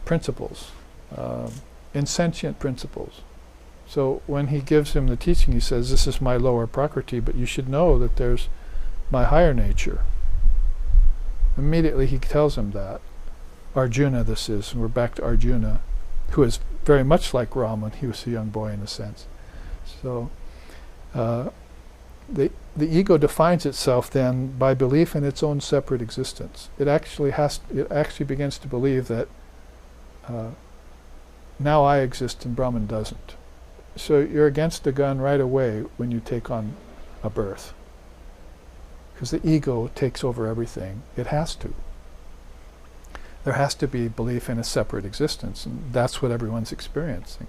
Principles, insentient principles. So when he gives him the teaching, he says, this is my lower prakriti, but you should know that there's my higher nature. Immediately he tells him that. Arjuna this is, and we're back to Arjuna, who is very much like Ram when he was a young boy in a sense. So the ego defines itself then by belief in its own separate existence. It actually begins to believe that now I exist and Brahman doesn't. So you're against the gun right away when you take on a birth. Because the ego takes over everything. It has to. There has to be belief in a separate existence, and that's what everyone's experiencing.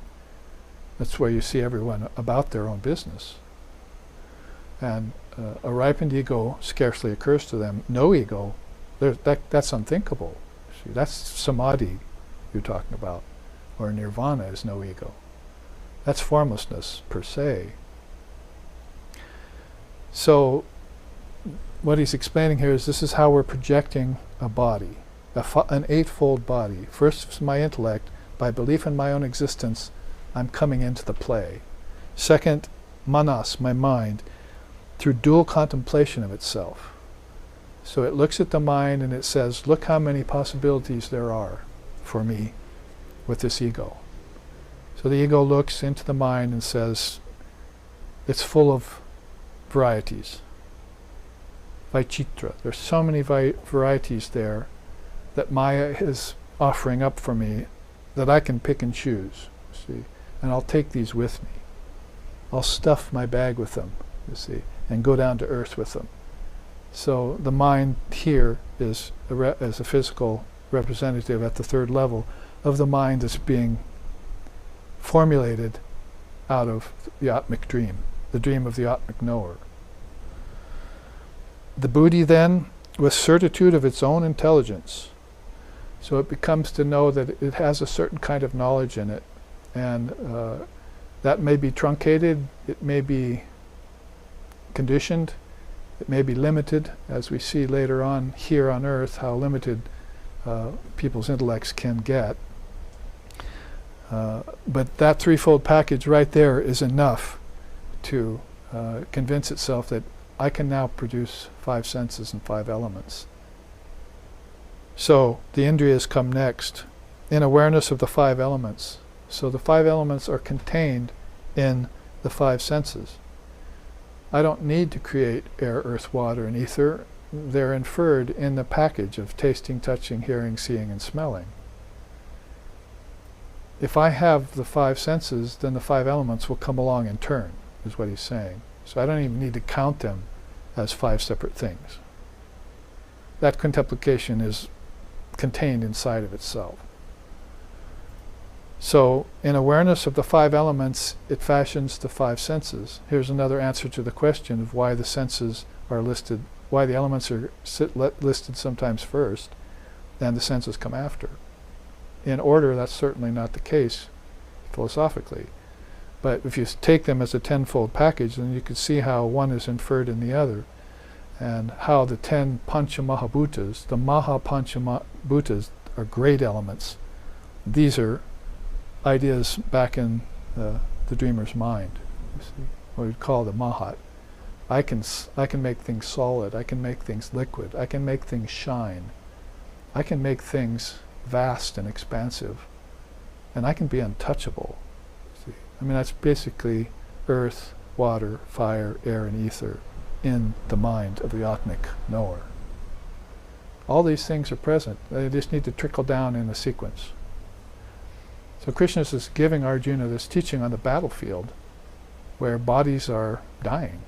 That's where you see everyone about their own business. And a ripened ego scarcely occurs to them. No ego, that's unthinkable. See, that's samadhi you're talking about, or nirvana is no ego. That's formlessness per se. So what he's explaining here is this is how we're projecting a body, an eightfold body. First is my intellect. By belief in my own existence, I'm coming into the play. Second, manas, my mind, through dual contemplation of itself. So it looks at the mind and it says, look how many possibilities there are for me with this ego. So the ego looks into the mind and says, it's full of varieties. Vaichitra. There's so many varieties there that Maya is offering up for me that I can pick and choose, see, and I'll take these with me. I'll stuff my bag with them, you see, and go down to earth with them. So the mind here is as a physical representative at the 3rd level of the mind that's being formulated out of the Atmic dream, the dream of the Atmic knower. The buddhi then, with certitude of its own intelligence, so it becomes to know that it has a certain kind of knowledge in it, and that may be truncated, it may be conditioned, it may be limited, as we see later on here on earth how limited people's intellects can get. But that threefold package right there is enough to convince itself that I can now produce 5 senses and 5 elements. So the indriyas come next in awareness of the 5 elements. So the 5 elements are contained in the 5 senses. I don't need to create air, earth, water, and ether. They're inferred in the package of tasting, touching, hearing, seeing, and smelling. If I have the 5 senses, then the 5 elements will come along in turn, is what he's saying. So I don't even need to count them as 5 separate things. That contemplation is contained inside of itself. So in awareness of the 5 elements, it fashions the 5 senses. Here's another answer to the question of why the senses are listed, why the elements are listed sometimes first, and the senses come after. in order, that's certainly not the case philosophically. But if you take them as a tenfold package, then you can see how one is inferred in the other, and how the 10 Panchamahabhutas, the Maha Panchamahabhutas, are great elements. These are ideas back in the dreamer's mind, you see, what we'd call the Mahat. I can make things solid, I can make things liquid, I can make things shine, I can make things vast and expansive, and I can be untouchable. See? I mean, that's basically earth, water, fire, air, and ether in the mind of the Atmic knower. All these things are present. They just need to trickle down in a sequence. So Krishna is giving Arjuna this teaching on the battlefield where bodies are dying,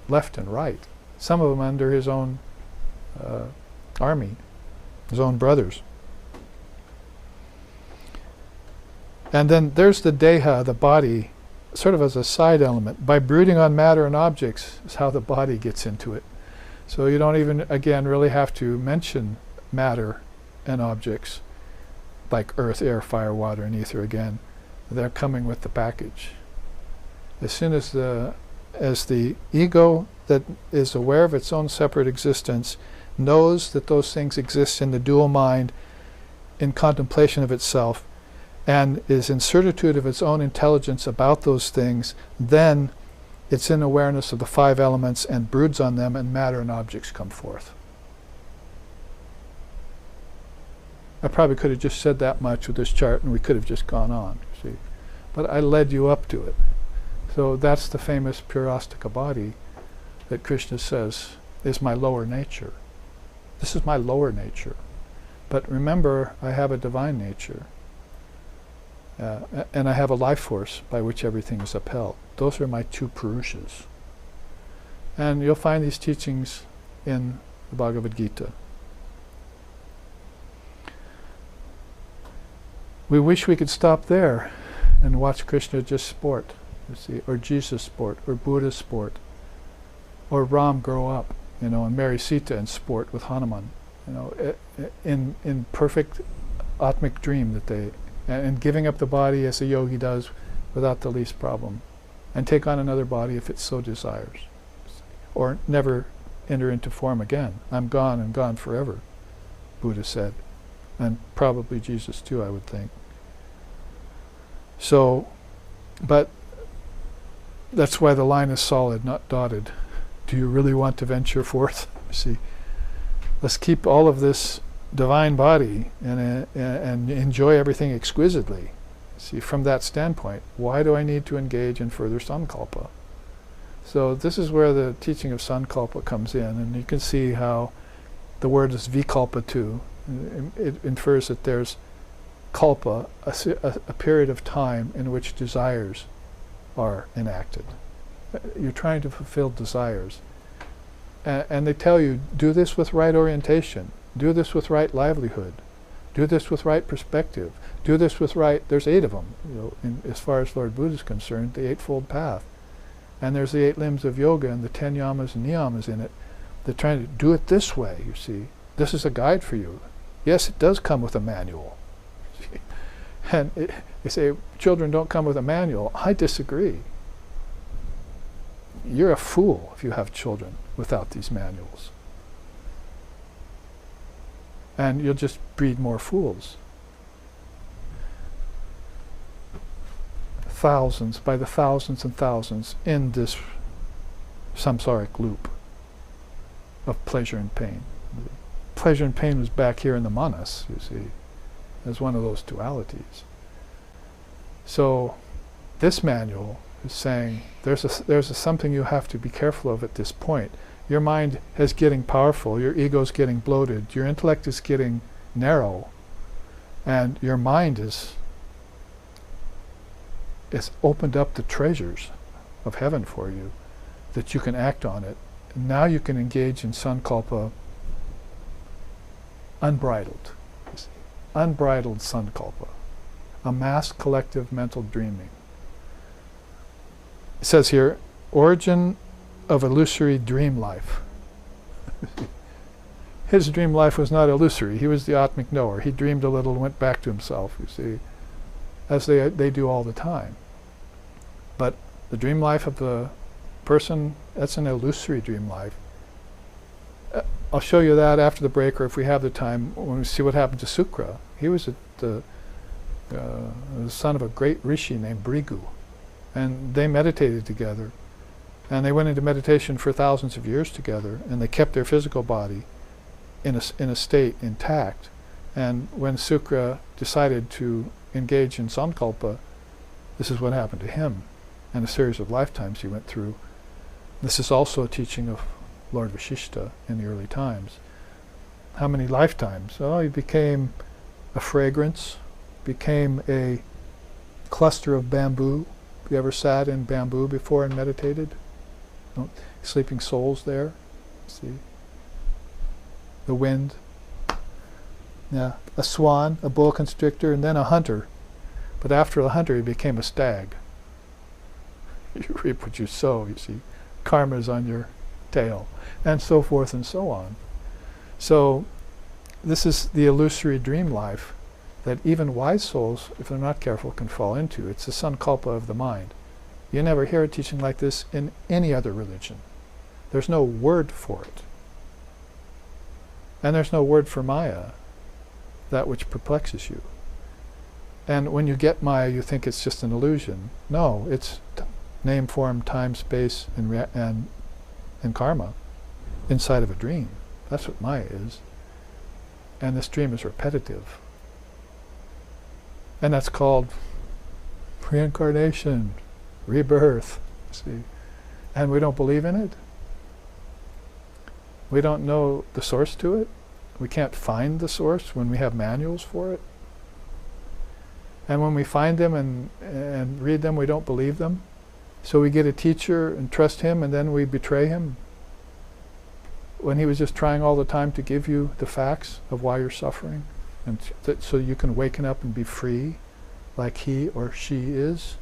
left and right. Some of them under his own army, his own brothers. And then there's the deha, the body, sort of as a side element. By brooding on matter and objects is how the body gets into it. So you don't even, again, really have to mention matter and objects like earth, air, fire, water, and ether again. They're coming with the package. As soon as the ego that is aware of its own separate existence knows that those things exist in the dual mind in contemplation of itself and is in certitude of its own intelligence about those things, then it's in awareness of the 5 elements and broods on them, and matter and objects come forth. I probably could have just said that much with this chart and we could have just gone on, you see. But I led you up to it. So that's the famous Purastika body that Krishna says is my lower nature. This is my lower nature. But remember, I have a divine nature. And I have a life force by which everything is upheld. Those are my 2 Purushas. And you'll find these teachings in the Bhagavad Gita. We wish we could stop there and watch Krishna just sport, you see, or Jesus sport, or Buddha sport, or Ram grow up, you know, and marry Sita and sport with Hanuman, you know, in perfect Atmic dream that they, and giving up the body as a yogi does without the least problem, and take on another body if it so desires, or never enter into form again. I'm gone and gone forever, Buddha said, and probably Jesus too, I would think. So, but that's why the line is solid, not dotted. Do you really want to venture forth? See, let's keep all of this divine body and enjoy everything exquisitely. See, from that standpoint, why do I need to engage in further sankalpa? So this is where the teaching of sankalpa comes in, and you can see how the word is vikalpa too. It infers that there's kalpa, a period of time in which desires are enacted. You're trying to fulfill desires. And they tell you, do this with right orientation, do this with right livelihood, do this with right perspective, do this with right, there's 8 of them, you know, as far as Lord Buddha is concerned, the 8-fold path. And there's the 8 limbs of yoga and the 10 yamas and niyamas in it. They're trying to do it this way, you see. This is a guide for you. Yes, it does come with a manual. And they say, children don't come with a manual. I disagree. You're a fool if you have children without these manuals. And you'll just breed more fools. Thousands, by the thousands and thousands, in this samsaric loop of pleasure and pain. Pleasure and pain was back here in the manas, you see, as one of those dualities. So this manual is saying there's something you have to be careful of at this point. Your mind is getting powerful, your ego is getting bloated, your intellect is getting narrow, and your mind is opened up the treasures of heaven for you, that you can act on it. And now you can engage in sankalpa unbridled. Unbridled sankalpa. A mass collective mental dreaming. It says here, origin of illusory dream life. his dream life was not illusory. He was the Atmic knower. He dreamed a little and went back to himself, you see, as they do all the time. But the dream life of the person, that's an illusory dream life. I'll show you that after the break, or if we have the time, when we see what happened to Sukra. He was the son of a great rishi named Brigu, and they meditated together. And they went into meditation for thousands of years together, and they kept their physical body in a state intact. And when Sukra decided to engage in Sankalpa, this is what happened to him, and a series of lifetimes he went through. This is also a teaching of Lord Vashishta in the early times. How many lifetimes? Oh, he became a fragrance, became a cluster of bamboo. Have you ever sat in bamboo before and meditated? Sleeping souls there, see? The wind. Yeah, a swan, a boa constrictor, and then a hunter. But after the hunter, he became a stag. You reap what you sow, you see. Karma's on your tail, and so forth and so on. So this is the illusory dream life that even wise souls, if they're not careful, can fall into. It's the sankalpa of the mind. You never hear a teaching like this in any other religion. There's no word for it. And there's no word for Maya, that which perplexes you. And when you get Maya, you think it's just an illusion. No, it's name, form, time, space, and karma inside of a dream. That's what Maya is. And this dream is repetitive. And that's called reincarnation, rebirth, see. And we don't believe in it. We don't know the source to it. We can't find the source when we have manuals for it. And when we find them and read them, we don't believe them. So we get a teacher and trust him, and then we betray him when he was just trying all the time to give you the facts of why you're suffering, and so you can waken up and be free like he or she is.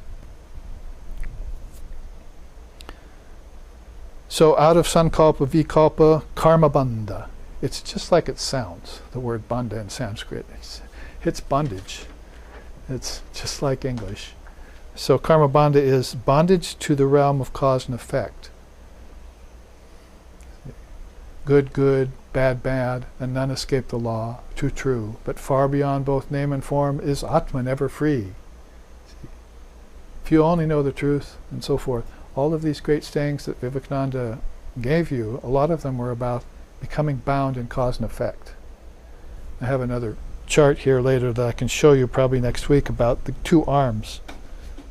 So out of sankalpa, vikalpa, karma bandha. It's just like it sounds, the word bandha in Sanskrit. It's bondage. It's just like English. So karma bandha is bondage to the realm of cause and effect. Good, good, bad, bad, and none escape the law. True, true. But far beyond both name and form is Atman ever free. See? If you only know the truth, and so forth. All of these great sayings that Vivekananda gave you, a lot of them were about becoming bound in cause and effect. I have another chart here later that I can show you probably next week about the two arms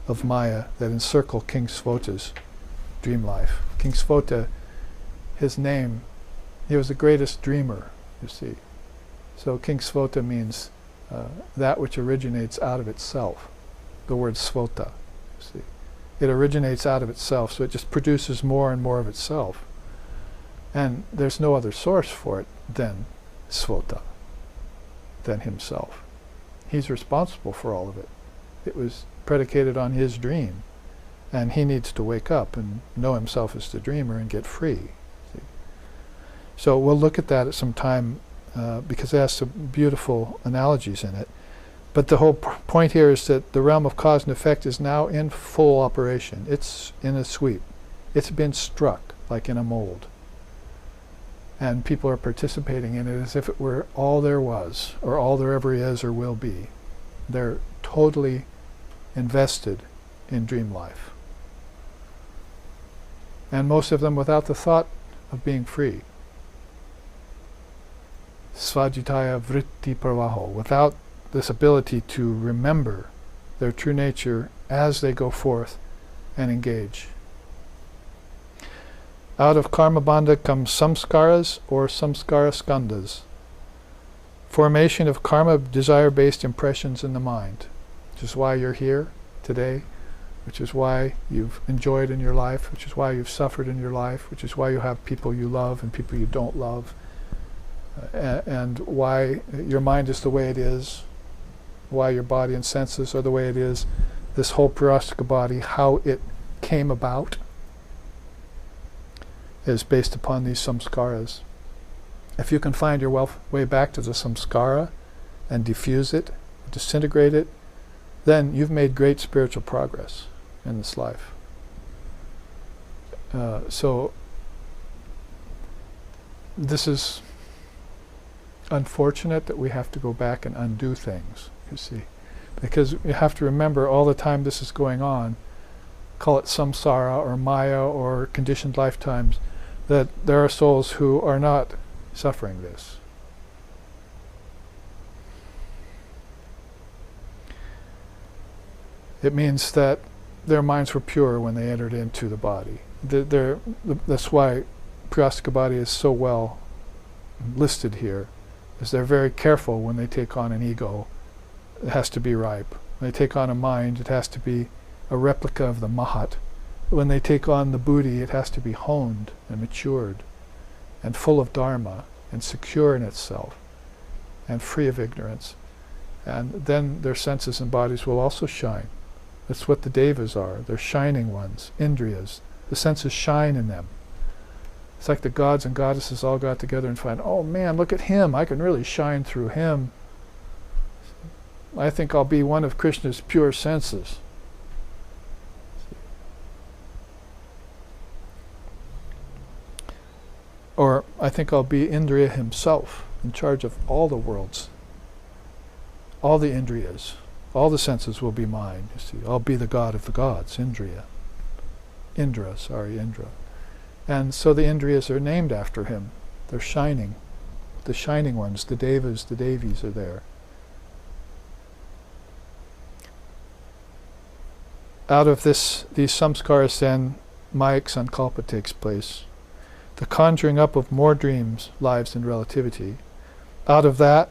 of Maya that encircle King Svota's dream life. King Svota, his name, he was the greatest dreamer, you see. So King Svota means that which originates out of itself. The word Svota, you see. It originates out of itself, so it just produces more and more of itself. And there's no other source for it than Svota, than himself. He's responsible for all of it. It was predicated on his dream, and he needs to wake up and know himself as the dreamer and get free. See? So we'll look at that at some time because it has some beautiful analogies in it. But the whole point here is that the realm of cause and effect is now in full operation. It's in a sweep. It's been struck like in a mold. And people are participating in it as if it were all there was, or all there ever is or will be. They're totally invested in dream life. And most of them without the thought of being free. Svajitaya vritti pravaho, without this ability to remember their true nature as they go forth and engage. Out of karma bandha comes samskaras or samskara skandhas. Formation of karma desire-based impressions in the mind, which is why you're here today, which is why you've enjoyed in your life, which is why you've suffered in your life, which is why you have people you love and people you don't love, and why your mind is the way it is, why your body and senses are the way it is, this whole prarastika body, how it came about, is based upon these samskaras. If you can find your way back to the samskara and diffuse it, disintegrate it, then you've made great spiritual progress in this life. So this is unfortunate that we have to go back and undo things, you see. Because you have to remember all the time this is going on, call it samsara or maya or conditioned lifetimes, that there are souls who are not suffering this. It means that their minds were pure when they entered into the body. That's why Priyastika body is so well listed here, is they're very careful when they take on an ego. It has to be ripe. When they take on a mind, it has to be a replica of the Mahat. When they take on the Buddhi, it has to be honed and matured and full of Dharma and secure in itself and free of ignorance. And then their senses and bodies will also shine. That's what the devas are. They're shining ones, indriyas. The senses shine in them. It's like the gods and goddesses all got together and find, oh man, look at him. I can really shine through him. I think I'll be one of Krishna's pure senses. Or I think I'll be Indriya himself, in charge of all the worlds. All the Indriyas, all the senses will be mine, you see. I'll be the god of the gods, Indra. And so the Indriyas are named after him. They're shining. The shining ones, the devas, the devis are there. Out of these samskaras then, Maya Sankalpa takes place. The conjuring up of more dreams, lives, and relativity. Out of that,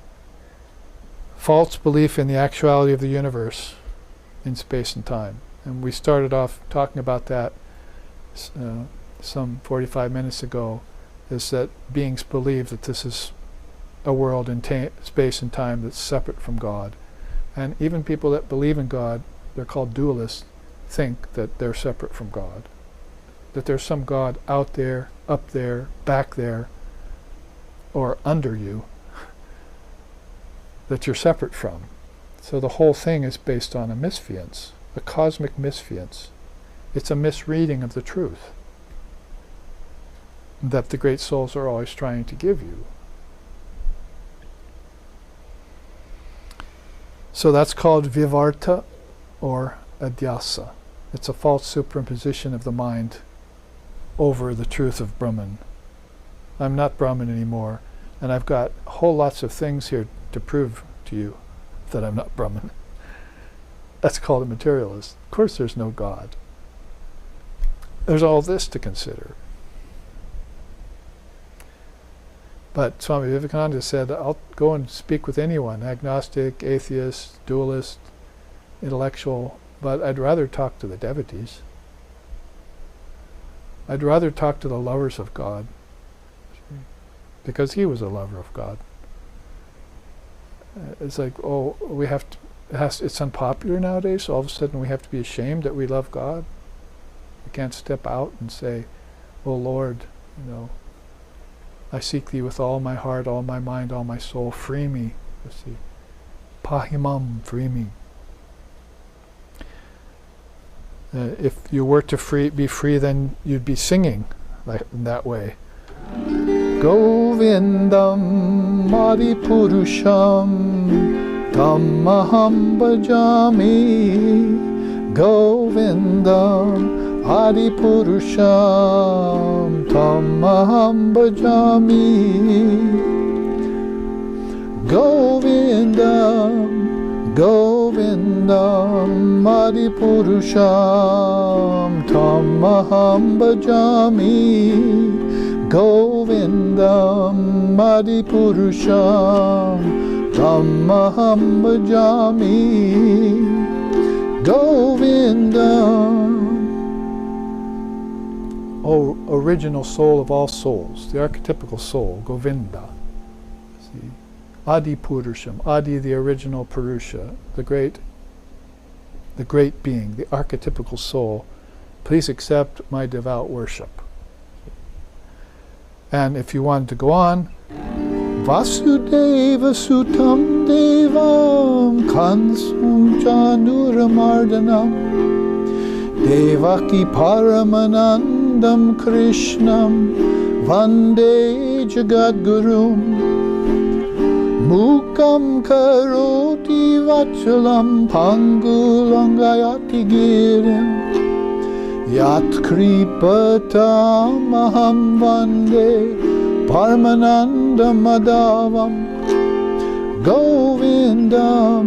false belief in the actuality of the universe in space and time. And we started off talking about that some 45 minutes ago, is that beings believe that this is a world in space and time that's separate from God. And even people that believe in God, they're called dualists, think that they're separate from God. That there's some God out there, up there, back there, or under you, that you're separate from. So the whole thing is based on a misfiance, a cosmic misfiance. It's a misreading of the truth that the great souls are always trying to give you. So that's called vivarta or adhyasa. It's a false superimposition of the mind over the truth of Brahman. I'm not Brahman anymore, and I've got whole lots of things here to prove to you that I'm not Brahman. That's called a materialist. Of course there's no God. There's all this to consider. But Swami Vivekananda said, I'll go and speak with anyone, agnostic, atheist, dualist, intellectual, but I'd rather talk to the devotees. I'd rather talk to the lovers of God, because he was a lover of God. It's like, oh, we have to, it's unpopular nowadays, so all of a sudden we have to be ashamed that we love God. We can't step out and say, oh Lord, you know, I seek thee with all my heart, all my mind, all my soul, free me. You see, pahimam, free me. If you were to be free, then you'd be singing in that way. Govindam Maripurusham Dhammaham Bhajami. Govindam Aripurusham Dhammaham Bhajami. Govindam Govindam Maripurusham Dhammaham Bhajami. Govindam Maripurusham Dhammaham Bhajami. Govindam. O original soul of all souls, the archetypical soul, Govinda. See? Adi Purusham, Adi the original Purusha, the great being, the archetypical soul, please accept my devout worship. And if you wanted to go on, Vasudeva Sutam Devam Kansum Chanuramardanam Devaki Paramanandam Krishnam Vande Jagadgurum Mukam Karoti Vachalam Pangulangayati Girim Yat Kripatam Aham Vande Parmananda Madhavam Govindam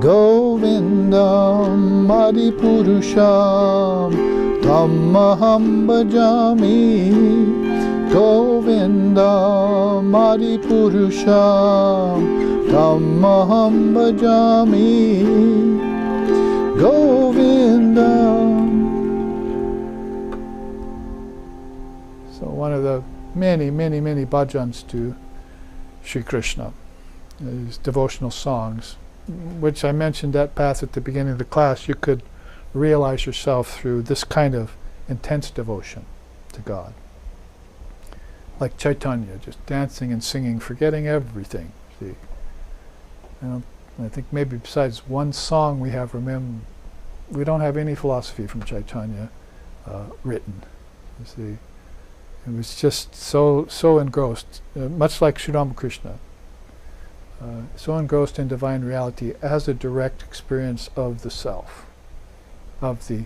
Govindam Adipurusham Tammaham Bhajami Govindam Adipurusham Tammaham Bhajami Govindam. So one of the many bhajans to Sri Krishna, these devotional songs, which I mentioned that path at the beginning of the class. You could realize yourself through this kind of intense devotion to God. Like Chaitanya, just dancing and singing, forgetting everything. See, I think maybe besides one song we have from him, we don't have any philosophy from Chaitanya written. You see. It was just so engrossed, much like Sri Ramakrishna, so engrossed in divine reality as a direct experience of the self, of the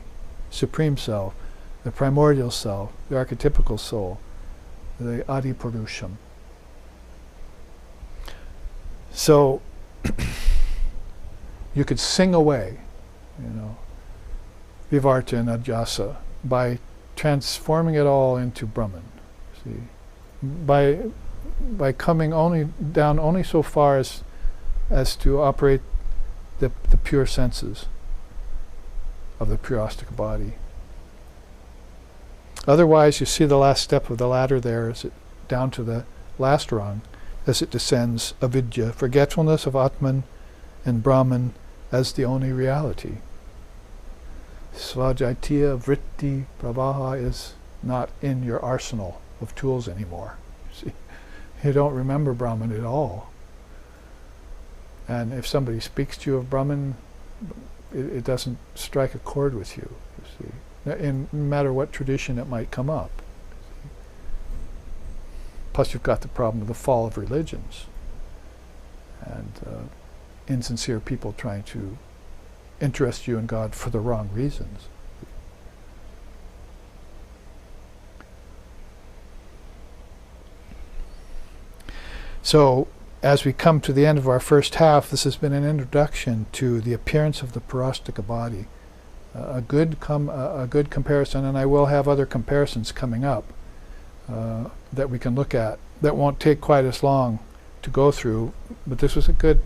supreme self, the primordial self, the archetypical soul, the Adipurusham. So you could sing away, Vivarta and Adhyasa by transforming it all into Brahman. See, by coming down only so far as to operate the pure senses of the pure Astika body. Otherwise, you see the last step of the ladder there, as it down to the last rung, as it descends, avidya, forgetfulness of Atman and Brahman as the only reality. Svajaitiya vritti pravaha is not in your arsenal of tools anymore. See, you don't remember Brahman at all. And if somebody speaks to you of Brahman, it doesn't strike a chord with you, see, no matter what tradition it might come up. See. Plus you've got the problem of the fall of religions and insincere people trying to interest you in God for the wrong reasons. So, as we come to the end of our first half, this has been an introduction to the appearance of the Parastika body. A good comparison, and I will have other comparisons coming up that we can look at that won't take quite as long to go through, but this was a good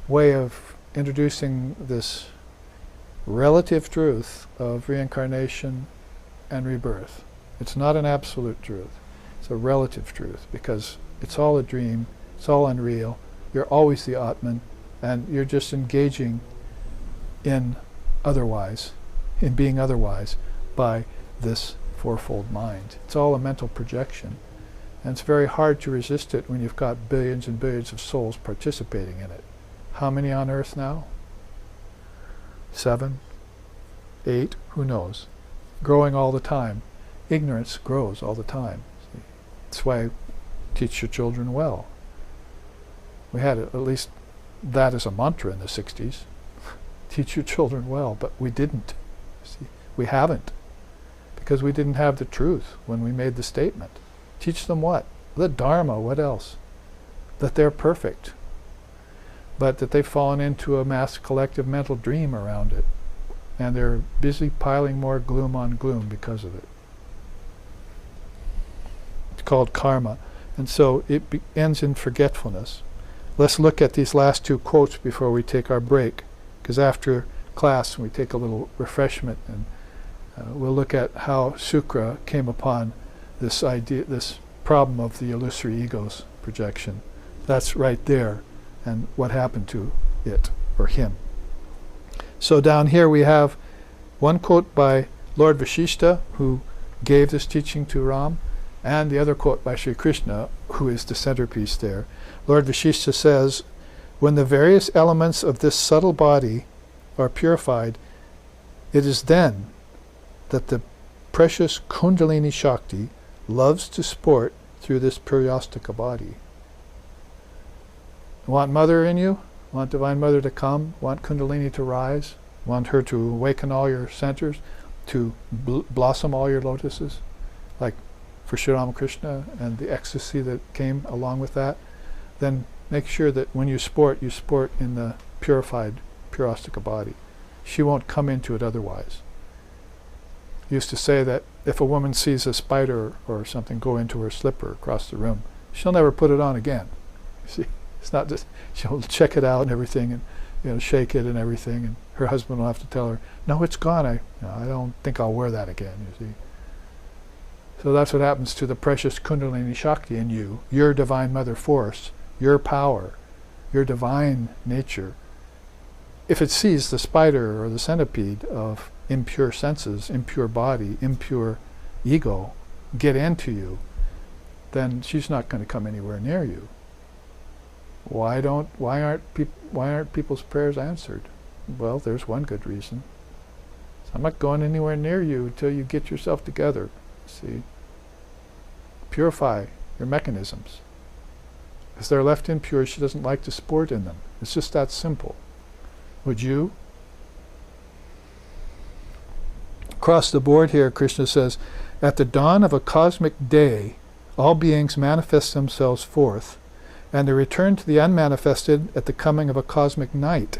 way of introducing this relative truth of reincarnation and rebirth. It's not an absolute truth. It's a relative truth, because it's all a dream, it's all unreal. You're always the Atman, and you're just engaging in being otherwise by this fourfold mind. It's all a mental projection, and it's very hard to resist it when you've got billions and billions of souls participating in it. How many on earth now? 7, 8, who knows? Growing all the time. Ignorance grows all the time. See? That's why I teach your children well. We had at least that as a mantra in the 60s. Teach your children well, but we didn't. See? We haven't. Because we didn't have the truth when we made the statement. Teach them what? The Dharma, what else? That they're perfect. But that they've fallen into a mass collective mental dream around it. And they're busy piling more gloom on gloom because of it. It's called karma. And so it ends in forgetfulness. Let's look at these last two quotes before we take our break. Because after class we take a little refreshment, and we'll look at how Sukra came upon this idea, this problem of the illusory ego's projection. That's right there. And what happened to it, or him. So down here we have one quote by Lord Vashishta, who gave this teaching to Ram, And the other quote by Sri Krishna, who is the centerpiece there. Lord Vashishta says, when the various elements of this subtle body are purified, it is then that the precious Kundalini Shakti loves to sport through this Puryastika body. Want Mother in you? Want Divine Mother to come? Want Kundalini to rise? Want her to awaken all your centers? To blossom all your lotuses? Like for Sri Ramakrishna and the ecstasy that came along with that? Then make sure that when you sport in the purified Puryastika body. She won't come into it otherwise. Used to say that if a woman sees a spider or something go into her slipper across the room, she'll never put it on again. See, it's not just, she'll check it out and everything, and shake it and everything, and her husband will have to tell her, no, it's gone. I don't think I'll wear that again, you see. So that's what happens to the precious Kundalini Shakti in you, your Divine Mother force, your power, your divine nature. If it sees the spider or the centipede of impure senses, impure body, impure ego get into you, then she's not going to come anywhere near you. Why aren't people's prayers answered? Well, there's one good reason. So I'm not going anywhere near you until you get yourself together. See? Purify your mechanisms. If they're left impure, she doesn't like to sport in them. It's just that simple. Would you? Across the board here, Krishna says, at the dawn of a cosmic day, all beings manifest themselves forth, and they return to the unmanifested at the coming of a cosmic night.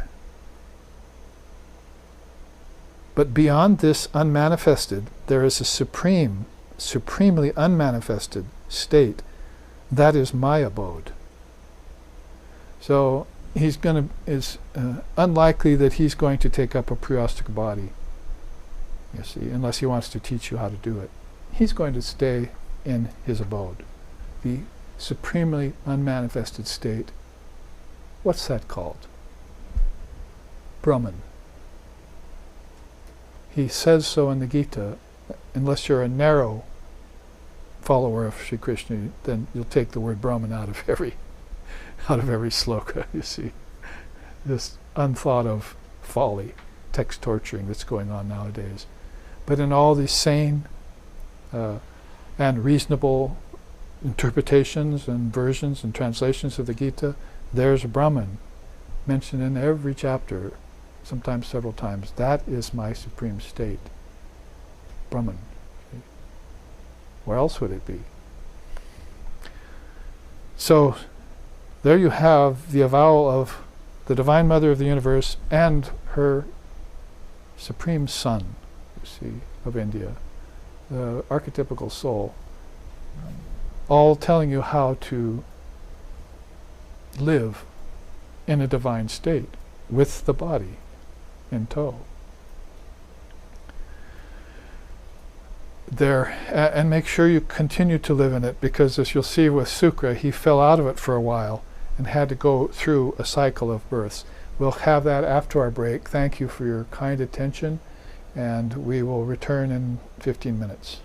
But beyond this unmanifested, there is a supremely unmanifested state. That is my abode. So it's unlikely that he's going to take up a Puryastika body, you see, unless he wants to teach you how to do it. He's going to stay in his abode, the supremely unmanifested state. What's that called? Brahman. He says so in the Gita. Unless you're a narrow follower of Sri Krishna, then you'll take the word Brahman out of every sloka, you see. This unthought of folly, text torturing that's going on nowadays. But in all these sane and reasonable interpretations and versions and translations of the Gita, there's Brahman mentioned in every chapter, sometimes several times. That is my supreme state. Brahman. Where else would it be? So there you have the avowal of the Divine Mother of the Universe and her Supreme Son, you see, of India, the archetypical soul, all telling you how to live in a divine state with the body in tow. And make sure you continue to live in it, because as you'll see with Sukra, he fell out of it for a while and had to go through a cycle of births. We'll have that after our break. Thank you for your kind attention, and we will return in 15 minutes.